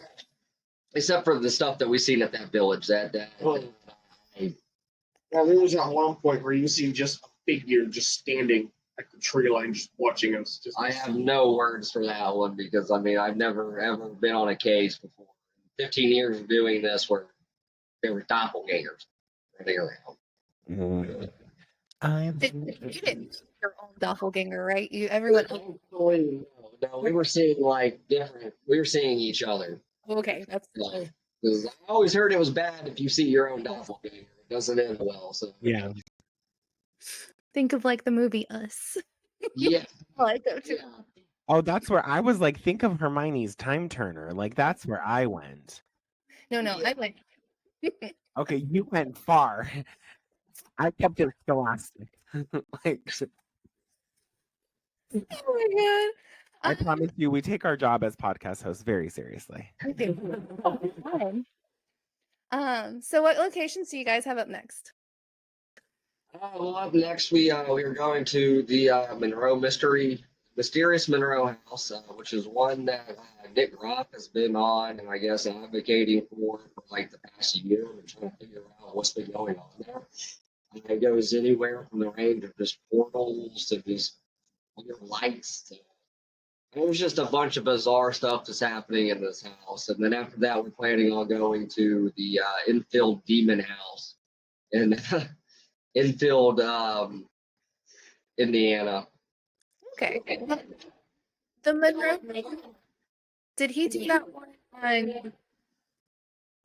Except for the stuff that we seen at that village. Well, there was at one point where you see just a figure just standing at the tree line, just watching us. I have no words for that one because I've never ever been on a case before. 15 years of doing this where there were doppelgangers running around. Mm. You didn't your own doppelganger, right? Everyone. No, we were seeing different. We were seeing each other. Okay, that's. Because I always heard it was bad if you see your own doppelganger. It doesn't end well. So Yeah. Think of the movie Us. yeah. I like that too. Oh, that's where I was like, think of Hermione's time turner. Like, that's where I went. No, I went. Okay, you went far. I kept it scholastic. Like, Oh my I god. promise you, we take our job as podcast hosts very seriously. We do. So what locations do you guys have up next? Well, up next we are going to the Mysterious Monroe House, which is one that Nick Groff has been on and I guess advocating for the past year and trying to figure out what's been going on there. It goes anywhere from the range of just portals to just weird lights. There's just a bunch of bizarre stuff that's happening in this house. And then after that, we're planning on going to the Infield Demon House in Infield, Indiana. Okay. The Monroe. Did he do that one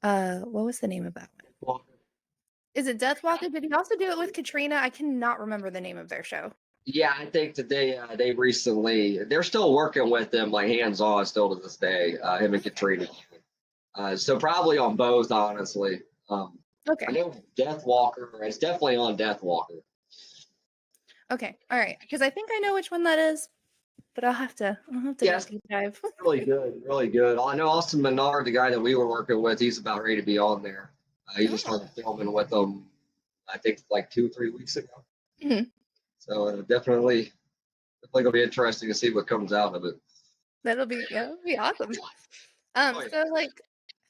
on? What was the name of that one? Is it Death Walker? Did he also do it with Katrina? I cannot remember the name of their show. Yeah, I think that they recently they're still working with them hands on still to this day. Him and Katrina. So probably on both, honestly. Okay. I know Death Walker. It's definitely on Death Walker. Okay. All right. Because I think I know which one that is, but I'll have to Yes. deep dive. Really good, really good. I know Austin Menard, the guy that we were working with, he's about ready to be on there. He just started filming with them, I think 2 or 3 weeks ago. Mm-hmm. So definitely gonna be interesting to see what comes out of it. That'll be awesome. Oh, yeah.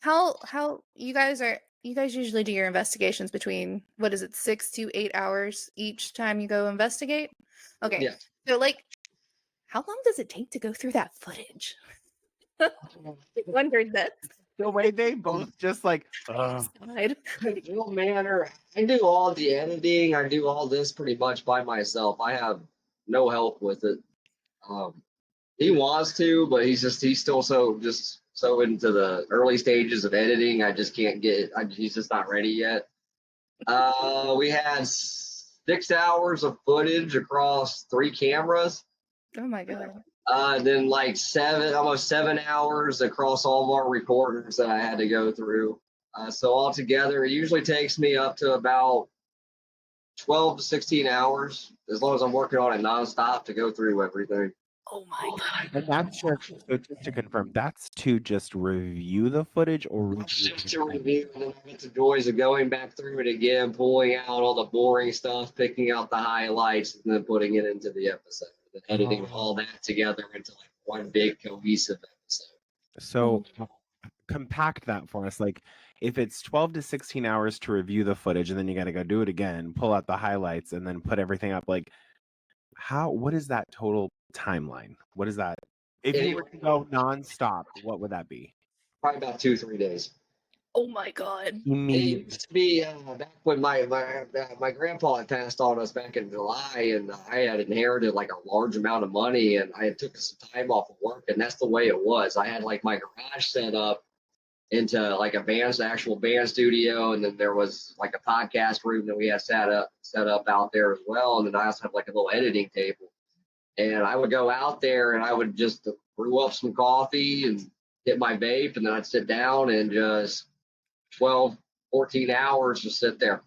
So how you guys usually do your investigations between 6 to 8 hours each time you go investigate? Okay. Yeah. So how long does it take to go through that footage? I wondered that. The way they both just Real manner. I do all the editing. I do all this pretty much by myself. I have no help with it. He wants to, but he's still so into the early stages of editing. I just can't get. He's just not ready yet. We had 6 hours of footage across 3 cameras. Oh my god. Then almost 7 hours across all of our recorders that I had to go through. So altogether, it usually takes me up to about 12 to 16 hours, as long as I'm working on it nonstop to go through everything. Oh my god. and that's just to confirm, that's to just review the footage or Just to review, and then I get the joys of going back through it again, pulling out all the boring stuff, picking out the highlights, and then putting it into the episode, and editing all that together into one big cohesive episode. So compact that for us. If it's 12 to 16 hours to review the footage and then you got to go do it again, pull out the highlights and then put everything up, what is that total timeline? What is that? If you were to go nonstop, what would that be? Probably about 2-3 days. Oh my god. It used to be back when my grandpa had passed on us back in July, and I had inherited a large amount of money, and I took some time off of work, and that's the way it was. I had my garage set up into actual band studio, and then there was a podcast room that we had set up out there as well, and then I also have a little editing table, and I would go out there and I would just brew up some coffee and hit my vape, and then I'd sit down and just 12, 14 hours just sit there,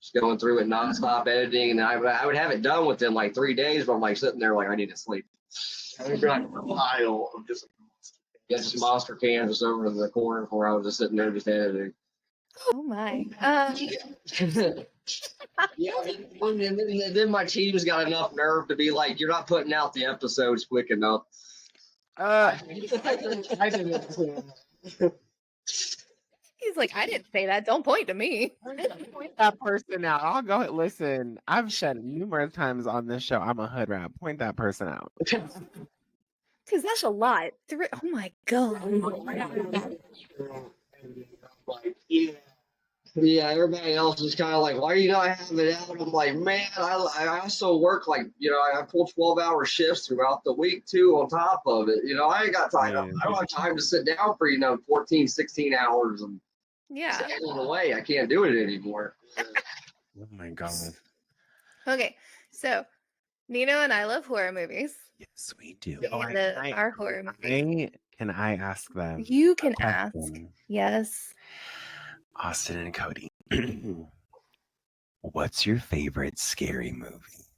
just going through it nonstop editing, and I would have it done within 3 days, but I'm sitting there I need to sleep. I'd be a pile of just monster cans just over in the corner where I was just sitting there just editing. Oh my. Yeah, and then my team's got enough nerve to be like, "You're not putting out the episodes quick enough." Uh, I didn't. He's like, I didn't say that. Don't point to me. point that person out. I'll go. Listen, I've said numerous times on this show, I'm a hood rat. Point that person out. Because that's a lot. Oh my God. Like, yeah. Yeah, everybody else is kind of like, "Why are you not having it out?" I'm like, "Man, I also work like, I pull 12-hour shifts throughout the week too on top of it. I ain't got time. Man. I don't have time to sit down for 14, 16 hours and Yeah. standing away. I can't do it anymore." Oh my god. Okay. So Nino and I love horror movies. Yes, we do. And our horror movies. Can I ask them? You a can ask. question? Yes. Austin and Cody. What's your favorite scary movie?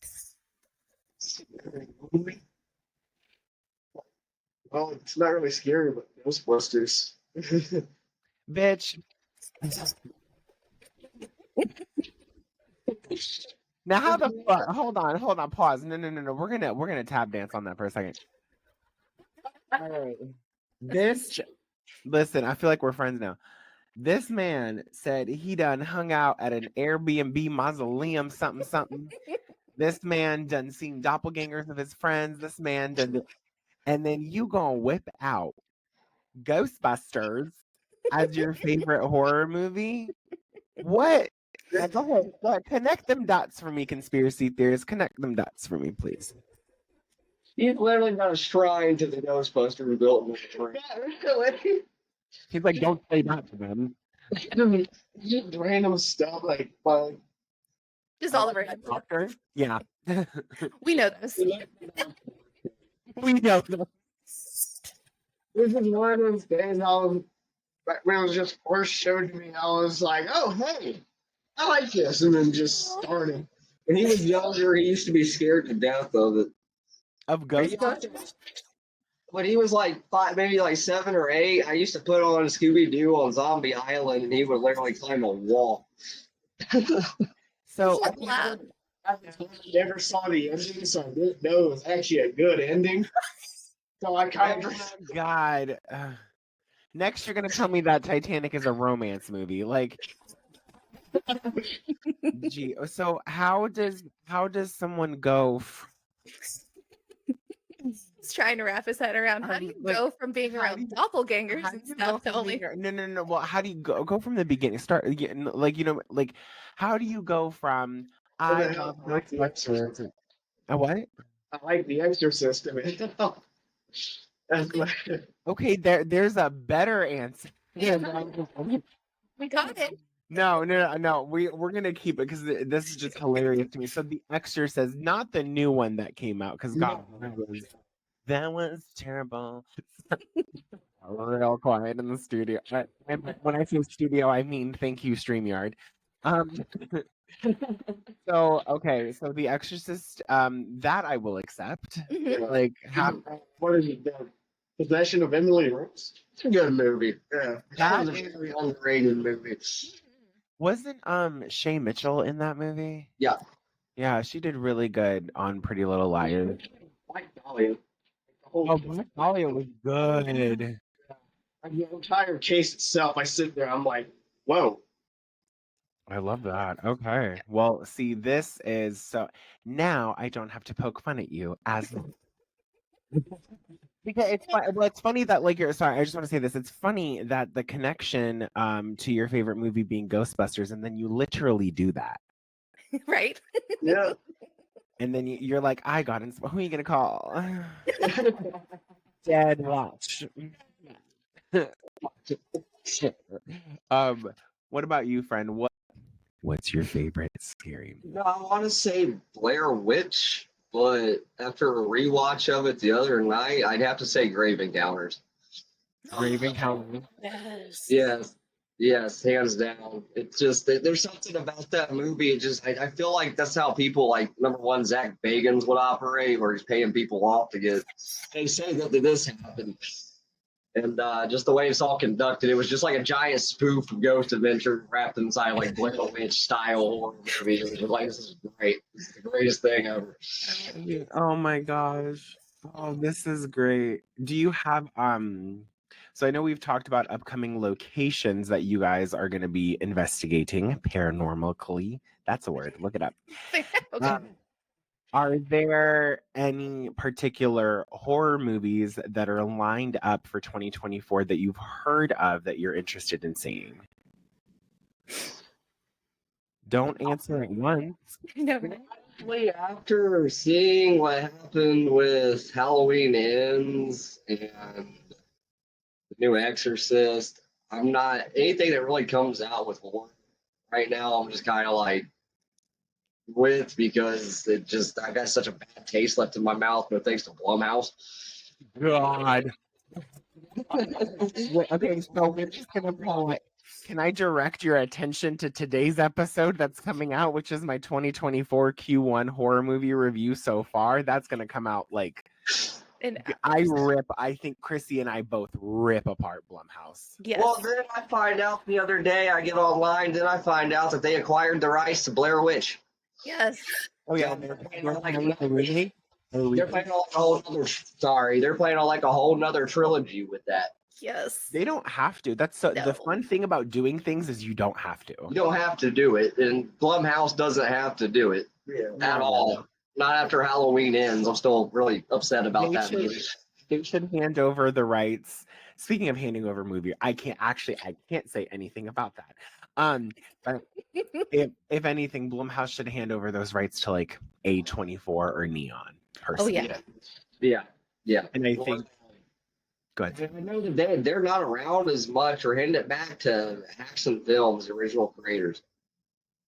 Well, it's not really scary, but Ghostbusters. Bitch. Now how the fuck? Hold on, pause. No. We're gonna tap dance on that for a second. All right. Listen, I feel like we're friends now. This man said he done hung out at an Airbnb mausoleum, something. This man done seen doppelgangers of his friends. This man done, and then you gonna whip out Ghostbusters as your favorite horror movie? What? Now, go ahead. Connect them dots for me, conspiracy theorists. Connect them dots for me, please. He's literally got a shrine to the Ghostbusters built in the tree. Yeah, really? He's like, don't say that to them. Just random stuff like Just all the versions. Doctor? Yeah. We know this. We know them. this is one of those days when it was just first showed to me, I was like, oh hey, I like this, and then just started. When he was younger, he used to be scared to death of it. Of Ghostbusters? When he was like 5, maybe like 7 or 8, I used to put on Scooby Doo on Zombie Island, and he would literally climb a wall. So Wow. I never saw the ending, so I didn't know it was actually a good ending. So I kind of oh my God. Next, you're gonna tell me that Titanic is a romance movie. Like, gee. So how does someone go? He's trying to wrap his head around how do you Like, go from being around doppelgangers How do and you go stuff to from only being- no. Well, how do you go from the beginning? Start like how do you go from I love like the Exorcist. a what? I like the Exorcist. I mean, that's like, Okay, there's a better answer. we got it. No. We're gonna keep it because this is just hilarious to me. So the Exorcist, not the new one that came out, because God, that was terrible. Real quiet in the studio. When I say studio, I mean thank you, StreamYard. So okay, so The Exorcist, that I will accept. Mhm. Like how what is it? The Possession of Emily Rose. It's a good movie. Yeah, That was a very underrated movie. wasn't Shay Mitchell in that movie? Yeah. Yeah, she did really good on Pretty Little Liars. Like Dahlia. The whole Oh, Black Dahlia was good. the entire case itself, I sit there, I'm like, whoa. I love that. Okay. Well, see, this is so now I don't have to poke fun at you as because it's funny that like you're sorry, I just want to say this. It's funny that the connection to your favorite movie being Ghostbusters, and then you literally do that. Right. Yeah. And then you're like, I got it. Who are you gonna call? Dead Watch. What about you, friend? What's your favorite scary movie? No, I want to say Blair Witch, but after a rewatch of it the other night, I'd have to say Grave Encounters. Grave Encounter. Yes. Yes, hands down. It's just there's something about that movie. It just I feel like that's how people like number one Zach Bagans would operate, where he's paying people off to get. They say that this happened. And just the way it's all conducted, it was just like a giant spoof of Ghost Adventure wrapped inside like Blair Witch style horror movie. It was just like, this is great. This is the greatest thing ever. Oh my gosh. Oh, this is great. Do you have so I know we've talked about upcoming locations that you guys are going to be investigating paranormally. That's a word. Look it up. Okay. Um, are there any particular horror movies that are lined up for 2024 that you've heard of that you're interested in seeing? Don't answer at once. No. Actually, after seeing what happened with Halloween Ends and the new Exorcist, I'm not anything that really comes out with horror right now. I'm just kind of like with because it just I got such a bad taste left in my mouth, but thanks to Blumhouse. God. Wait, okay, so we're just gonna pull it. Can I direct your attention to today's episode that's coming out, which is my 2024 Q1 horror movie review so far? That's gonna come out like And I think Chrissy and I both rip apart Blumhouse. yes. Well, then I find out the other day, I get online, then I find out that they acquired the rights to Blair Witch. Yes. Oh yeah, they're playing a remake. They're playing on a whole other. Sorry, they're playing on like a whole nother trilogy with that. Yes. They don't have to. That's so, No. the fun thing about doing things is you don't have to. You don't have to do it, and Blumhouse doesn't have to do it at all. Not after Halloween Ends. I'm still really upset about They that should- movie. They should hand over the rights. Speaking of handing over movie, I can't say anything about that. But if anything, Blumhouse should hand over those rights to like A24 or Neon. Personally. yeah. Yeah. And I think go ahead. I know that they're not around as much or handing it back to Action Films, the original creators.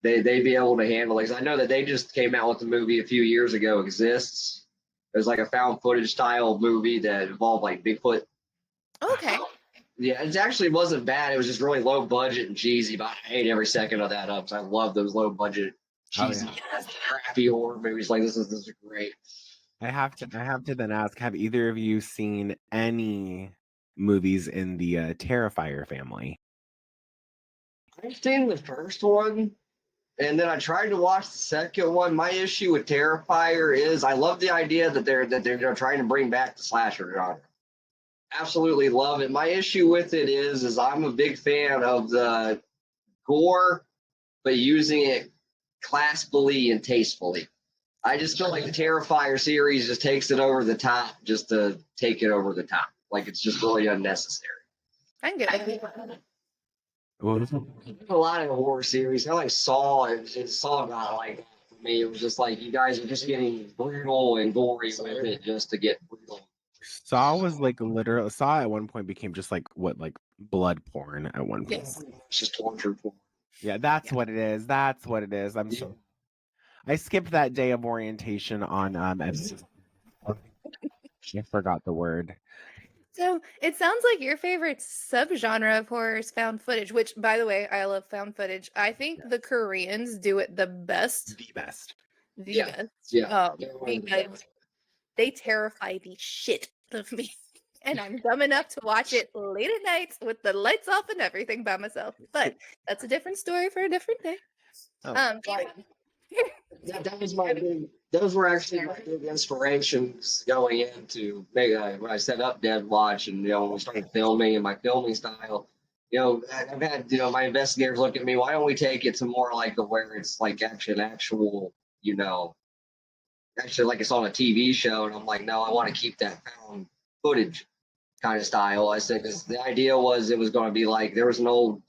They'd be able to handle it. 'Cause I know that they just came out with the movie a few years ago, Exists. It was like a found footage style movie that involved like Bigfoot. Okay. Yeah, it actually wasn't bad. It was just really low budget and cheesy, but I hate every second of that up. 'Cause I love those low budget, cheesy, crappy horror movies. Like this is great. I have to then ask, have either of you seen any movies in the Terrifier family? I've seen the first one, and then I tried to watch the second one. My issue with Terrifier is I love the idea that they're trying to bring back the slasher genre. Absolutely love it. My issue with it is I'm a big fan of the gore, but using it classfully and tastefully. I just feel like the Terrifier series just takes it over the top just to take it over the top. Like it's just really unnecessary. I can get it. A lot of horror series, I like Saw, and Saw got like that for me. It was just like you guys are just getting brutal and gory with it just to get brutal. Saw was like literal. Saw at one point became just like blood porn at one point. Yes. It's just torture porn. Yeah, that's what it is. That's what it is. I skipped that day of orientation on I forgot the word. So it sounds like your favorite subgenre of horror is found footage, which, by the way, I love found footage. I think the Koreans do it the best. The best. The Yeah. best. Yeah. Because they terrify the shit of me. And I'm dumb enough to watch it late at night with the lights off and everything by myself. But that's a different story for a different day. Oh. That was my big. Those were actually my big inspirations going into when I set up Dead Watch, and when we started filming and my filming style. I've had my investigators look at me. Why don't we take it to more like where it's like actual actually like it's on a TV show? And I'm like, no, I want to keep that found footage kind of style. I said because the idea was it was going to be like there was an old.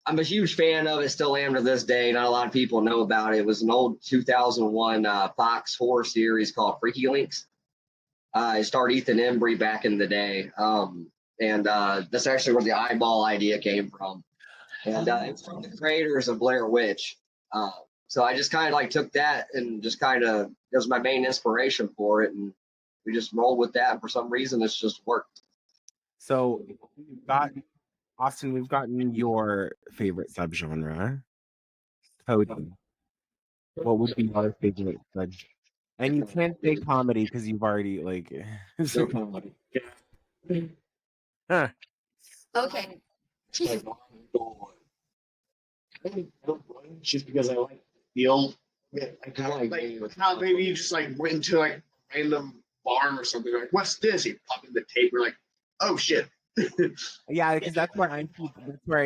I'm a huge fan of it, still am to this day. Not a lot of people know about it. It was an old 2001 Fox horror series called Freaky Links. It starred Ethan Embry back in the day. And that's actually where the eyeball idea came from. And it's from the creators of Blair Witch. So I just kind of like took that and just kind of, it was my main inspiration for it. And we just rolled with that. And for some reason, it's just worked. So Austin, we've gotten your favorite subgenre. Cody, what would be your favorite subgenre? And you can't say comedy because you've already No comedy. Huh. Okay. It's like, I don't run just because I like the old. I kind of like how maybe you just like went into like a random barn or something. Like, what's this? You pop in the tape. You're like, oh shit. Yeah, because that's where I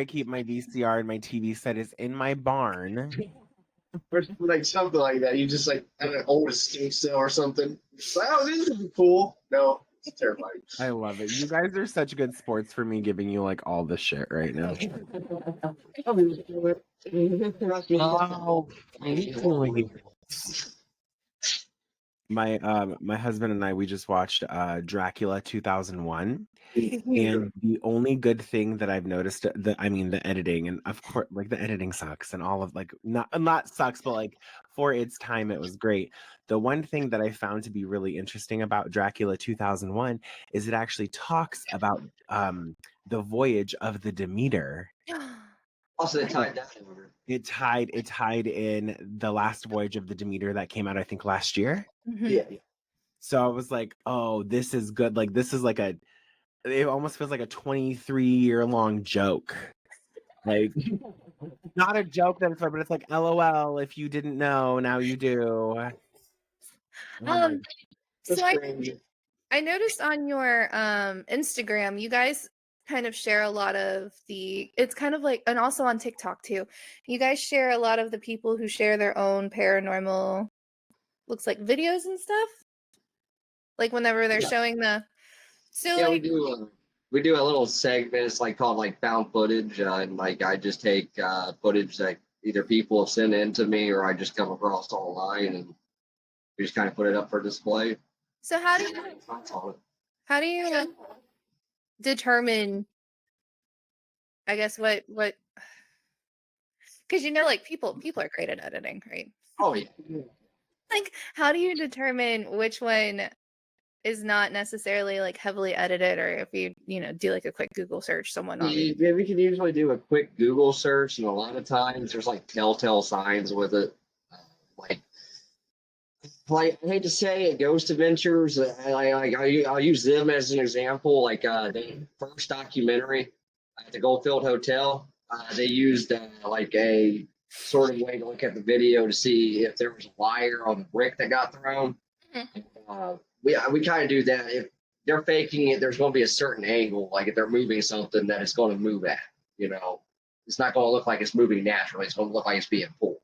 keep my VCR and my TV set is in my barn. Or like something like that. You just like at an old estate sale or something. Just like, oh, this is cool. No, it's terrifying. I love it. You guys are such good sports for me giving you like all the shit right now. Oh, finally. My husband and I, we just watched Dracula 2001. And the only good thing that I've noticed, the editing, and of course, like the editing sucks, and all of like not sucks, but like for its time, it was great. The one thing that I found to be really interesting about Dracula 2001 is it actually talks about the voyage of the Demeter. Also, they tied that over. It tied in the last voyage of the Demeter that came out, I think, last year. Yeah. So I was like, oh, this is good. Like this is like it almost feels like a 23-year-long joke. Like, not a joke that's funny, but it's like, LOL, if you didn't know, now you do. Um, That's so strange. I noticed on your Instagram, you guys kind of share a lot of it's kind of like, and also on TikTok too. You guys share a lot of the people who share their own paranormal, looks like videos and stuff. Like whenever they're showing so Yeah, like, we do a little segment. It's like called like found footage, and like I just take footage that either people have sent in to me or I just come across online, and we just kind of put it up for display. so how do you determine, I guess, what because like people are great at editing, right? Oh yeah. Like, how do you determine which one is not necessarily like heavily edited, or if you do like a quick Google search, someone on We can usually do a quick Google search, and a lot of times there's like telltale signs with it. Like, I hate to say it, Ghost Adventures. I'll use them as an example. Like the first documentary at the Goldfield Hotel, they used like a sort of way to look at the video to see if there was a wire on the brick that got thrown. We kind of do that. If they're faking it, there's going to be a certain angle. Like if they're moving something that it's going to move at, it's not going to look like it's moving naturally. It's going to look like it's being pulled.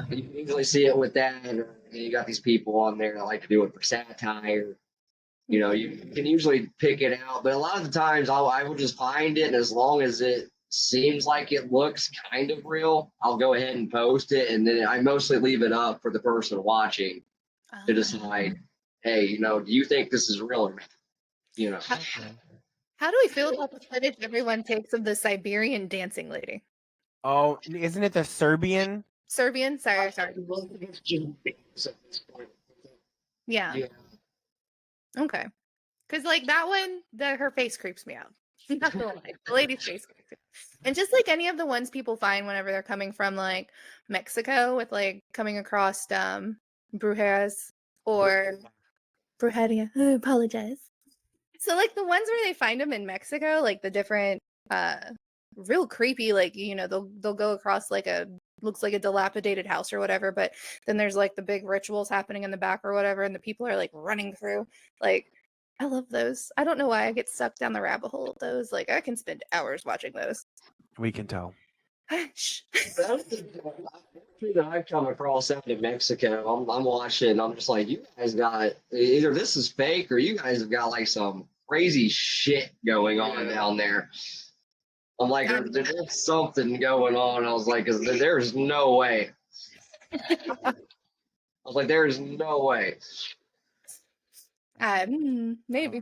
You can usually see it with that, or you got these people on there that like to do it for satire. You can usually pick it out, but a lot of the times I will just find it, and as long as it seems like it looks kind of real, I'll go ahead and post it, and then I mostly leave it up for the person watching to decide, hey, do you think this is real or not? How do we feel about the footage everyone takes of the Siberian dancing lady? Oh, isn't it the Serbian? Serbian? Sorry. Yeah. Okay. Because like that one, her face creeps me out. Not gonna lie. The lady's face creeps me out. And just like any of the ones people find whenever they're coming from like Mexico, with like coming across brujeras or brujeria. I apologize. So like the ones where they find them in Mexico, like the different real creepy, like they'll go across like looks like a dilapidated house or whatever, but then there's like the big rituals happening in the back or whatever, and the people are like running through. Like, I love those. I don't know why I get sucked down the rabbit hole of those. Like, I can spend hours watching those. We can tell. Shh. That I've come across out in Mexico, I'm watching. I'm just like, you guys got either this is fake or you guys have got like some crazy shit going on down there. I'm like, there's something going on. I was like, there's no way. I was like, there's no way. Maybe.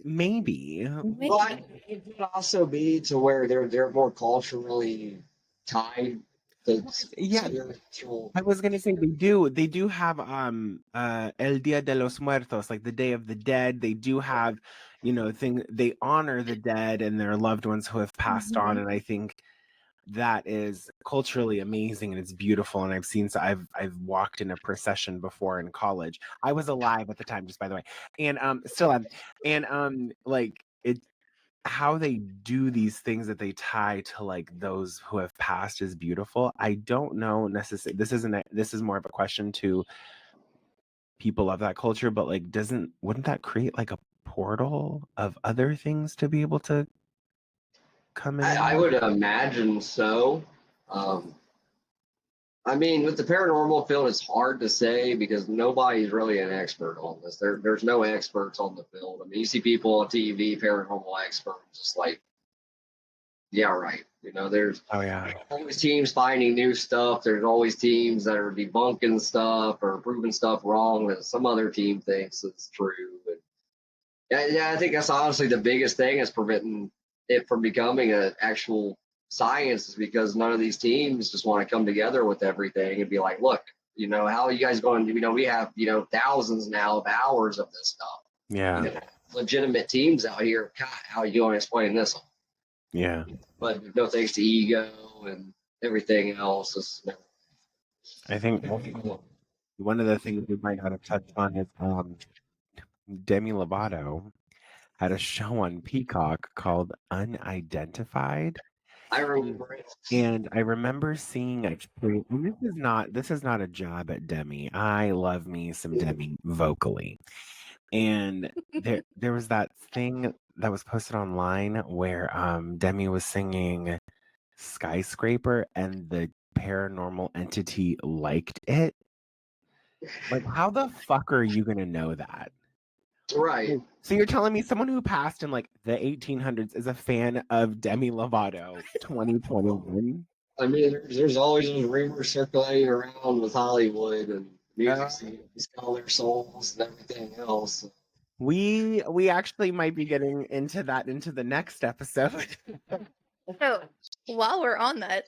Maybe. But it could also be to where they're more culturally tied to spiritual. I was gonna say they do have El Dia de los Muertos, like the Day of the Dead. They do have, they honor the dead and their loved ones who have passed on, and I think that is culturally amazing and it's beautiful. And I've walked in a procession before in college. I was alive at the time, just by the way, and still am, and like how they do these things that they tie to like those who have passed is beautiful. I don't know necessarily. This is more of a question to people of that culture, but like, wouldn't that create like a portal of other things to be able to come in? I would imagine so. Um, I mean, with the paranormal field, it's hard to say because nobody's really an expert on this. There's no experts on the field. I mean, you see people on TV, paranormal experts, just like, yeah, right. You know, there's Oh yeah. always teams finding new stuff. There's always teams that are debunking stuff or proving stuff wrong that some other team thinks is true. But yeah, I think that's honestly the biggest thing is preventing it from becoming an actual science is because none of these teams just want to come together with everything and be like, look, how are you guys going? We have, thousands now of hours of this stuff. Yeah. Legitimate teams out here. God, how are you going to explain this? Yeah. But no thanks to ego and everything else. I think one of the things we might not have touched on is Demi Lovato had a show on Peacock called Unidentified. I remember it. And I remember seeing a and this is not a jab at Demi. I love me some Demi vocally. And there was that thing that was posted online where Demi was singing Skyscraper and the paranormal entity liked it. Like, how the fuck are you gonna know that? Right. So you're telling me someone who passed in like the 1800s is a fan of Demi Lovato 2021? I mean, there's always those rumors circulating around with Hollywood and music scenes, sell their souls and everything else. We actually might be getting into the next episode. So while we're on that,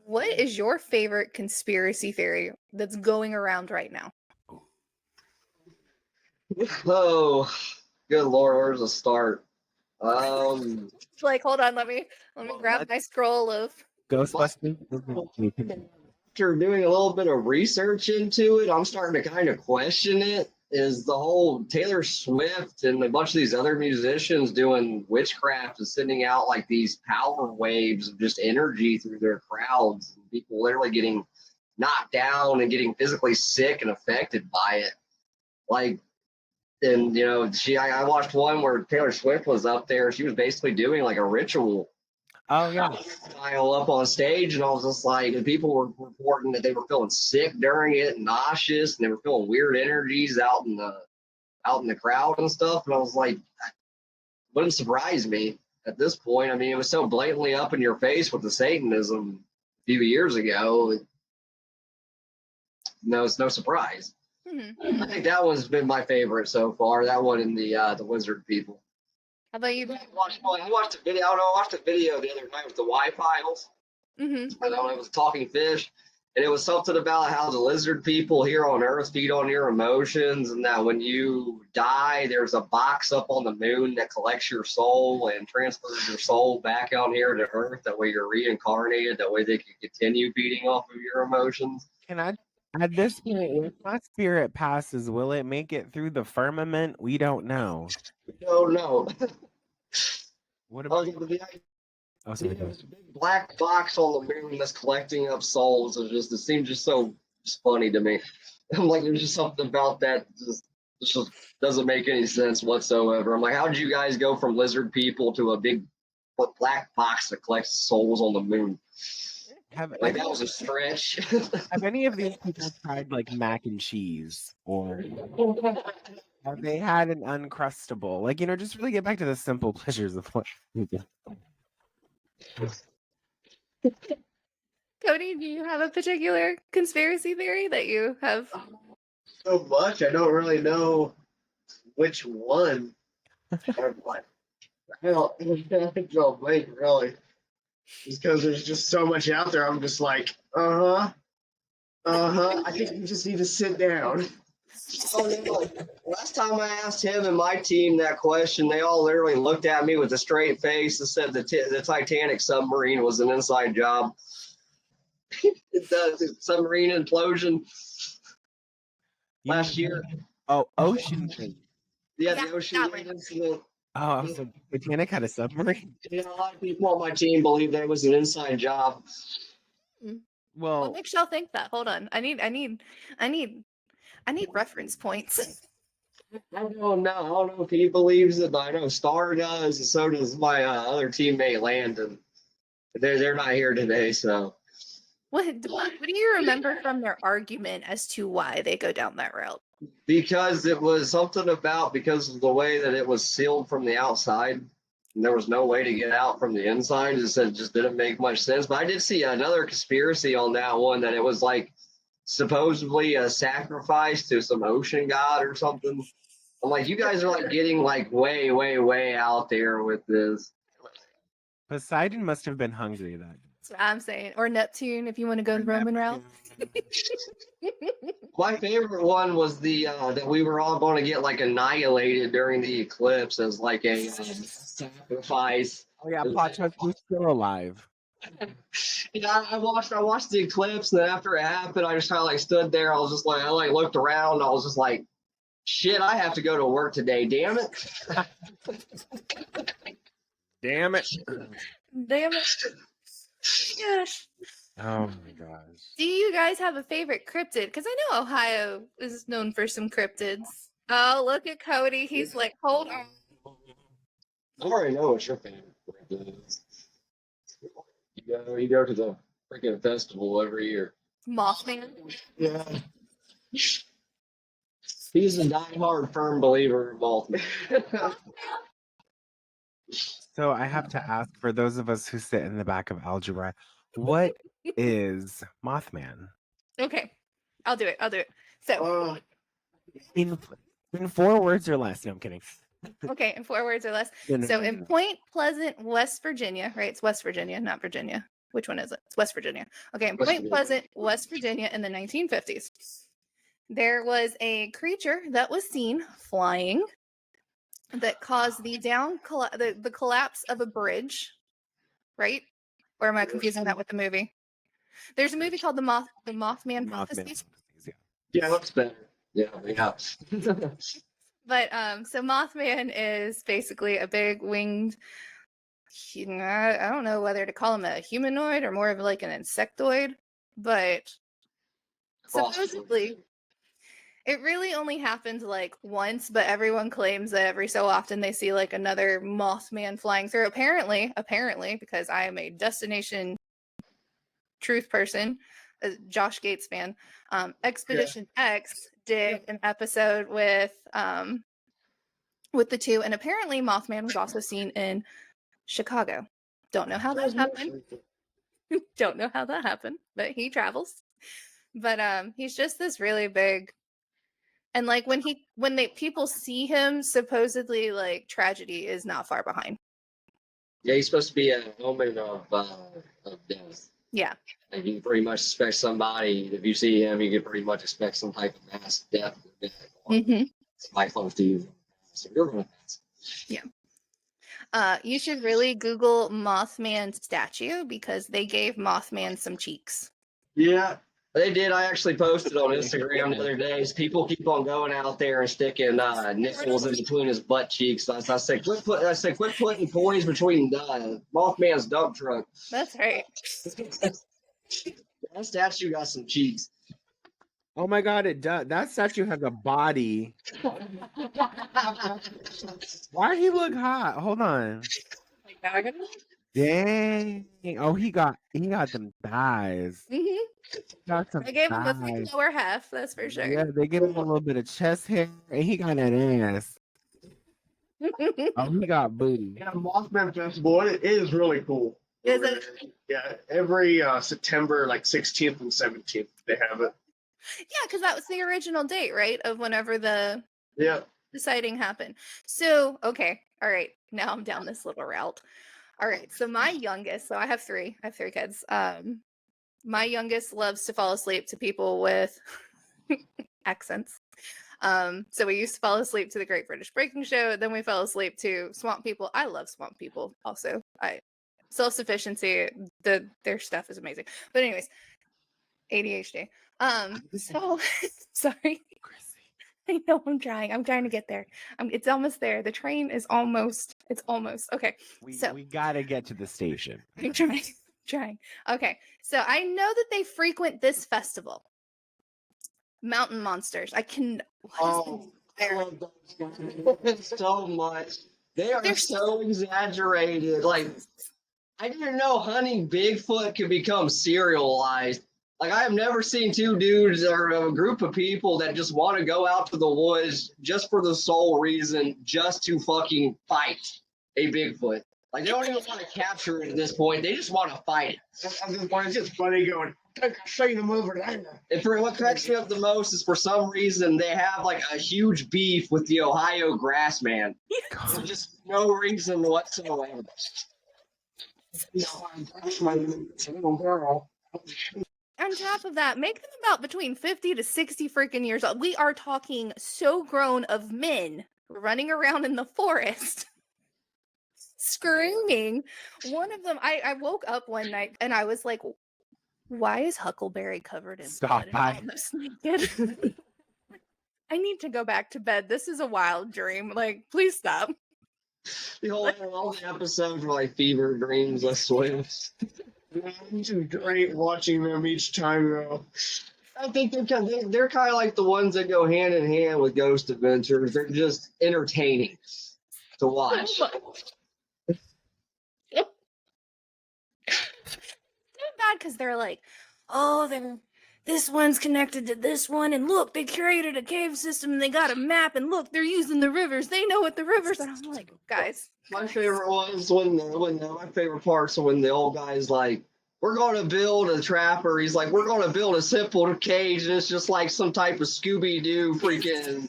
what is your favorite conspiracy theory that's going around right now? Oh, good Lord, where's the start? Um, Like, hold on, let me grab my scroll of. Ghostbusters. after doing a little bit of research into it, I'm starting to kind of question it. Is the whole Taylor Swift and a bunch of these other musicians doing witchcraft and sending out like these power waves of just energy through their crowds, and people literally getting knocked down and getting physically sick and affected by it. Like, and I watched one where Taylor Swift was up there. She was basically doing like a ritual Oh yeah. style up on stage, and I was just like, and people were reporting that they were feeling sick during it, nauseous, and they were feeling weird energies out in the crowd and stuff. And I was like, wouldn't surprise me at this point. I mean, it was so blatantly up in your face with the Satanism a few years ago. No, it's no surprise. Mm-hmm. I think that one's been my favorite so far. That one and the Wizard people. How about you? I watched the video. I watched the video the other night with the Y-Files. Mm-hmm. I know it was talking fish, and it was something about how the lizard people here on Earth feed on your emotions, and that when you die, there's a box up on the moon that collects your soul and transfers your soul back out here to Earth. That way you're reincarnated. That way they can continue feeding off of your emotions. Can I? At this point, if my spirit passes, will it make it through the firmament? We don't know. No, no. What about? Oh, sorry. This big black box on the moon that's collecting up souls. It seems just so funny to me. I'm like, there's just something about that just doesn't make any sense whatsoever. I'm like, how did you guys go from lizard people to a big black box that collects souls on the moon? That was a stretch. Have any of these people tried like mac and cheese, or have they had an uncrustable? Like, just really get back to the simple pleasures of what we do. Cody, do you have a particular conspiracy theory that you have? So much, I don't really know which one. I don't draw a blank, really. Just because there's just so much out there, I'm just like, I think you just need to sit down. Last time I asked him and my team that question, they all literally looked at me with a straight face and said the Titanic submarine was an inside job. The submarine implosion last year. Oh, ocean thing. Yeah, the ocean incident. Oh, I was like, Titanic had a submarine. A lot of people on my team believe that it was an inside job. What Well, makes y'all think that? Hold on. I need reference points. I don't know. I don't know if he believes it, but I know Star does, and so does my other teammate Landon. They're not here today, so What do you remember from their argument as to why they go down that route? because it was something about because of the way that it was sealed from the outside, and there was no way to get out from the inside. It just didn't make much sense. But I did see another conspiracy on that one that it was like supposedly a sacrifice to some ocean god or something. I'm like, you guys are like getting like way, way, way out there with this. Poseidon must have been hungry that day. That's what I'm saying. Or Neptune, if you want to go the Roman route. My favorite one was the that we were all going to get like annihilated during the eclipse as like a sacrifice. Oh yeah, plot twist, who's still alive? Yeah, I watched the eclipse, and then after it happened, I just kind of like stood there. I was just like, I like looked around. I was just like, shit, I have to go to work today. Damn it. Damn it. Damn it. Gosh. Oh my gosh. Do you guys have a favorite cryptid? Because I know Ohio is known for some cryptids. Oh, look at Cody. He's like, hold on. I already know what your favorite is. You go to the freaking festival every year. Mothman. Yeah. He's a diehard firm believer in Baltimore. So I have to ask, for those of us who sit in the back of algebra, what is Mothman? Okay. I'll do it. So, In 4 words or less. No, I'm kidding. okay, in 4 words or less. No. So in Point Pleasant, West Virginia, right? It's West Virginia, not Virginia. Which one is it? It's West Virginia. Okay, in West Point Virginia. Pleasant, West Virginia in the 1950s, there was a creature that was seen flying that caused the collapse of a bridge, right? Or am I confusing that with the movie? There's a movie called the Mothman Prophecies. Yeah, that's better. Yeah. But so Mothman is basically a big winged, I don't know whether to call him a humanoid or more of like an insectoid, but supposedly it really only happens like once, but everyone claims that every so often they see like another Mothman flying through. Apparently, because I am a Destination Truth person, a Josh Gates fan, Expedition X did an episode with the two, and apparently Mothman was also seen in Chicago. Don't know how that happened. Don't know how that happened, but he travels. But he's just this really big, and like when people see him, supposedly like tragedy is not far behind. Yeah, he's supposed to be a omen of death. Yeah. And you pretty much expect somebody, if you see him, you can pretty much expect some type of mass death. Somebody close to you. So you're going to pass. Yeah. You should really Google Mothman statue because they gave Mothman some cheeks. Yeah, they did. I actually posted on Instagram the other day. People keep on going out there and sticking nickels in between his butt cheeks. I said, quit putting toys between Mothman's dump truck. That's right. That statue got some cheeks. Oh my god, it does. That statue has a body. Why he look hot? Hold on. Dang. Oh, he got them thighs. Got some I gave him a thighs. lower half, that's for sure. Yeah, they give him a little bit of chest hair, and he got that ass. Oh, he got booty. Yeah, Mothman Festival, it is really cool. Is it? Yeah, every September, like 16th and 17th, they have it. Yeah, because that was the original date, right? Of whenever the sighting happened. So, okay. All right. Now I'm down this little route. All right. So my youngest, so I have three kids. My youngest loves to fall asleep to people with accents. So we used to fall asleep to the Great British Baking Show. Then we fell asleep to Swamp People. I love Swamp People also. Self-sufficiency, their stuff is amazing. But anyways, ADHD. So sorry. I know I'm trying. I'm trying to get there. It's almost there. The train is almost. It's almost okay. So We gotta get to the station. I'm trying. Trying. Okay. So I know that they frequent this festival. Mountain monsters. I can. Oh, I love those guys so much. They are They're so exaggerated. Like, I didn't know hunting Bigfoot could become serialized. Like, I have never seen two dudes or a group of people that just want to go out to the woods just for the sole reason, just to fucking fight a Bigfoot. Like, they don't even want to capture it at this point. They just want to fight it. At this point, it's just funny going, I can see them over there. And for what cracks me up the most is for some reason they have like a huge beef with the Ohio Grassman. For God. just no reason whatsoever. on top of that, make them about between 50 to 60 freaking years old. We are talking so grown of men running around in the forest screaming. One of them, I woke up one night and I was like, why is Huckleberry covered in Stop blood by. and almost naked? I need to go back to bed. This is a wild dream. Like, please stop. All the episodes were like fever dreams, I swear. It's great watching them each time, though. I think they're kind of like the ones that go hand in hand with Ghost Adventures. They're just entertaining to watch. Bad because they're like, oh, then this one's connected to this one, and look, they created a cave system, and they got a map, and look, they're using the rivers. They know what the rivers are. I'm like, guys. My favorite was when my favorite parts are when the old guy's like, we're going to build a trapper. He's like, we're going to build a simple cage, and it's just like some type of Scooby-Doo freaking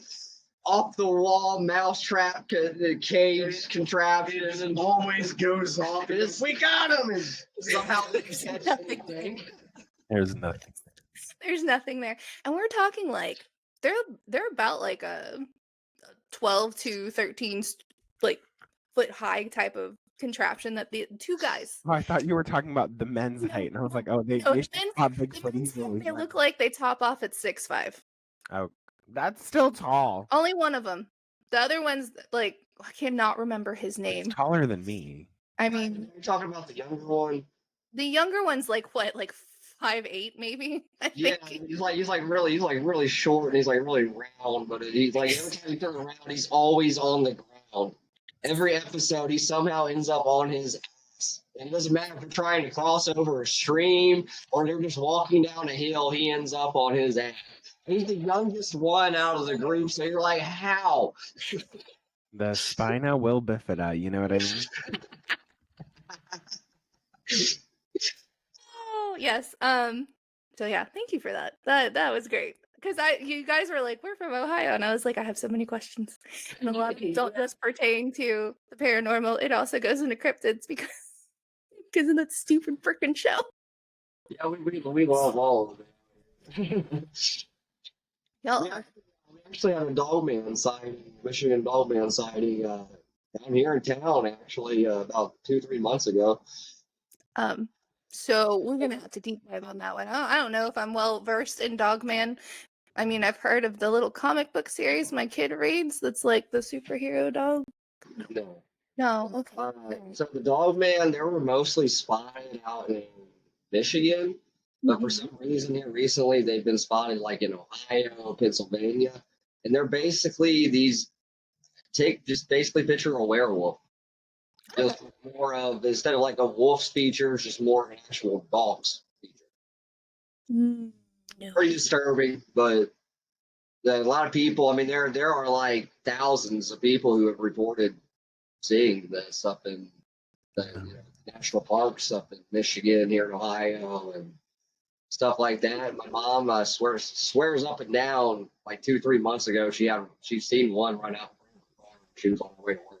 off the wall mousetrap cage contraption. It always goes off. We got him! And Somehow they catch anything. There's nothing. There's nothing there. And we're talking like they're about like a 12 to 13 like foot high type of contraption that the two guys. Oh, I thought you were talking about the men's height, and I was like, oh, they No, should pop Bigfoot easily. they look like they top off at 6'5". Oh, that's still tall. Only one of them. The other one's like I cannot remember his name. It's taller than me. I mean, You're talking about the younger one. the younger one's like what, like 5'8" maybe? I Yeah, think. he's really short and he's like really round, but he's like every time you turn around, he's always on the ground. Every episode, he somehow ends up on his ass. And it doesn't matter if they're trying to cross over a stream or they're just walking down a hill, he ends up on his ass. He's the youngest one out of the group, so you're like, how? The spina will bifida, you know what I mean? Oh yes. So yeah, thank you for that. That was great. Because you guys were like, we're from Ohio, and I was like, I have so many questions, and a lot of them don't just pertain to the paranormal. It also goes into cryptids because of that stupid freaking show. Yeah, we love all of it. Y'all We actually had a dogman sighting, Michigan dogman sighting, down here in town actually about 2-3 months ago. So we're gonna have to deep dive on that one. I don't know if I'm well versed in Dogman. I mean, I've heard of the little comic book series my kid reads. That's like the superhero dog. No. No, okay. So the dogman, they were mostly spotted out in Michigan, but for some reason here recently they've been spotted like in Ohio, Pennsylvania, and they're basically basically picture a werewolf. Just more of, instead of like a wolf's features, just more of an actual dog's feature. No. Pretty disturbing, but a lot of people, I mean, there are like thousands of people who have reported seeing this up in the national parks up in Michigan, here in Ohio, and stuff like that. My mom swears up and down like 2-3 months ago she's seen one run out. She was on her way to work,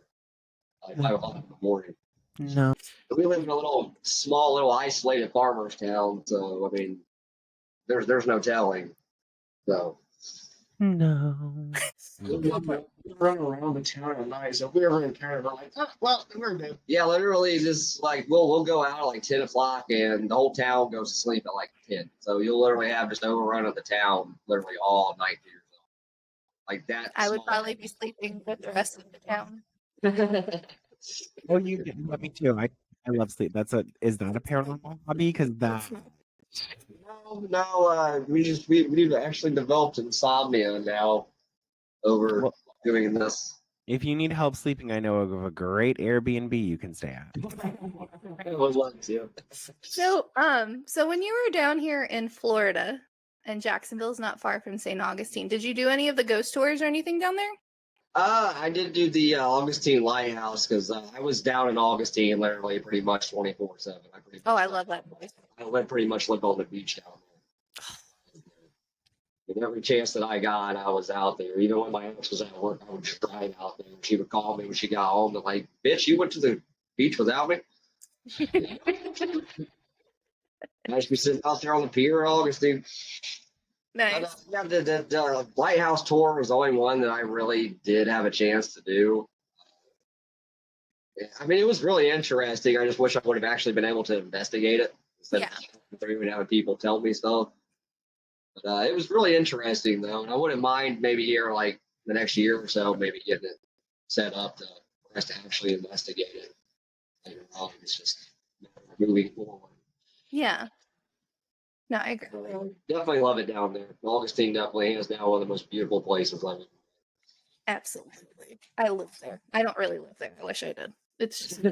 like 5 o'clock in the morning. No. We live in a small, isolated farmers town, so I mean, there's no telling. So No. We run around the town at night, so if we ever encounter, we're like, oh, well, we're dead. yeah, literally, just like we'll go out at like 10 o'clock, and the whole town goes to sleep at like 10. So you'll literally have just overrun of the town literally all night to yourself. like that. I would small. probably be sleeping with the rest of the town. Oh, you love me too. I love sleep. Is that a paranormal hobby? Because that No, we've actually developed insomnia now over well, doing this. if you need help sleeping, I know of a great Airbnb you can stay at. I would love to. So when you were down here in Florida, and Jacksonville's not far from St. Augustine, did you do any of the ghost tours or anything down there? I did do the Augustine Lighthouse because I was down in Augustine literally pretty much 24/7. Oh, I love that place. Pretty much lived on the beach down there. And every chance that I got, I was out there. Even when my ex was at work, I would just drive out there. She would call me when she got home and like, "Bitch, you went to the beach without me?" I should be sitting out there on the pier in Augustine. Nice. Yeah, the lighthouse tour was the only one that I really did have a chance to do. I mean, it was really interesting. I just wish I would have actually been able to investigate it instead Yeah. of through and having people tell me stuff. But it was really interesting, though, and I wouldn't mind maybe here, like the next year or so, maybe getting it set up for us to actually investigate it later on. It's just moving forward. Yeah. No, I agree. Definitely love it down there. Augustine definitely is now one of the most beautiful places I've ever. Absolutely. I live there. I don't really live there. I wish I did. It's just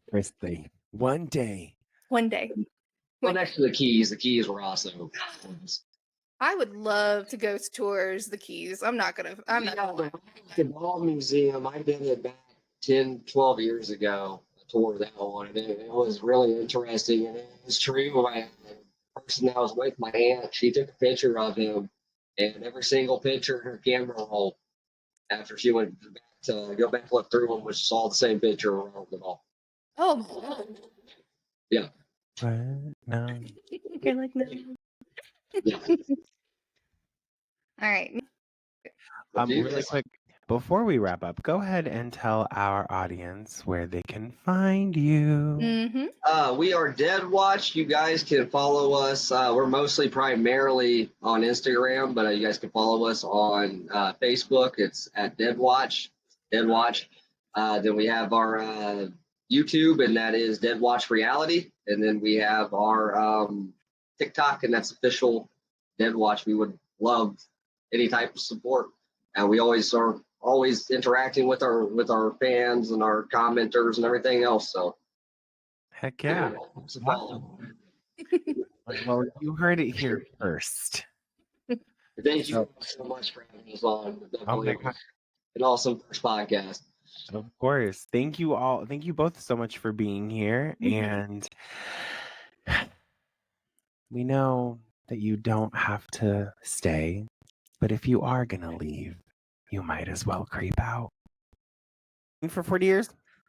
Christy, one day. one day. Well, next to the Keys were also. I would love to go tours the Keys. I'm not. The Ball Museum, I did it back 10, 12 years ago. I toured that one, and it was really interesting. And it was true. The person that was with my aunt, she took a picture of him, and every single picture in her camera roll after she went back to go back and look through them was all the same picture around them all. Oh my God. Yeah. What? No. You're like, no. Yeah. All right. Really quick, before we wrap up, go ahead and tell our audience where they can find you. Mm-hmm. We are Dead Watch. You guys can follow us. We're mostly primarily on Instagram, but you guys can follow us on Facebook. It's at Dead Watch. Dead Watch. Then we have our YouTube, and that is Dead Watch Reality. And then we have our TikTok, and that's official Dead Watch. We would love any type of support, and we always are interacting with our fans and our commenters and everything else. So. Heck yeah. Awesome. Well, you heard it here first. Thank you so much for having us on. Oh my God. An awesome first podcast. Of course. Thank you all. Thank you both so much for being here. And we know that you don't have to stay, but if you are going to leave, you might as well creep out. For 40 years,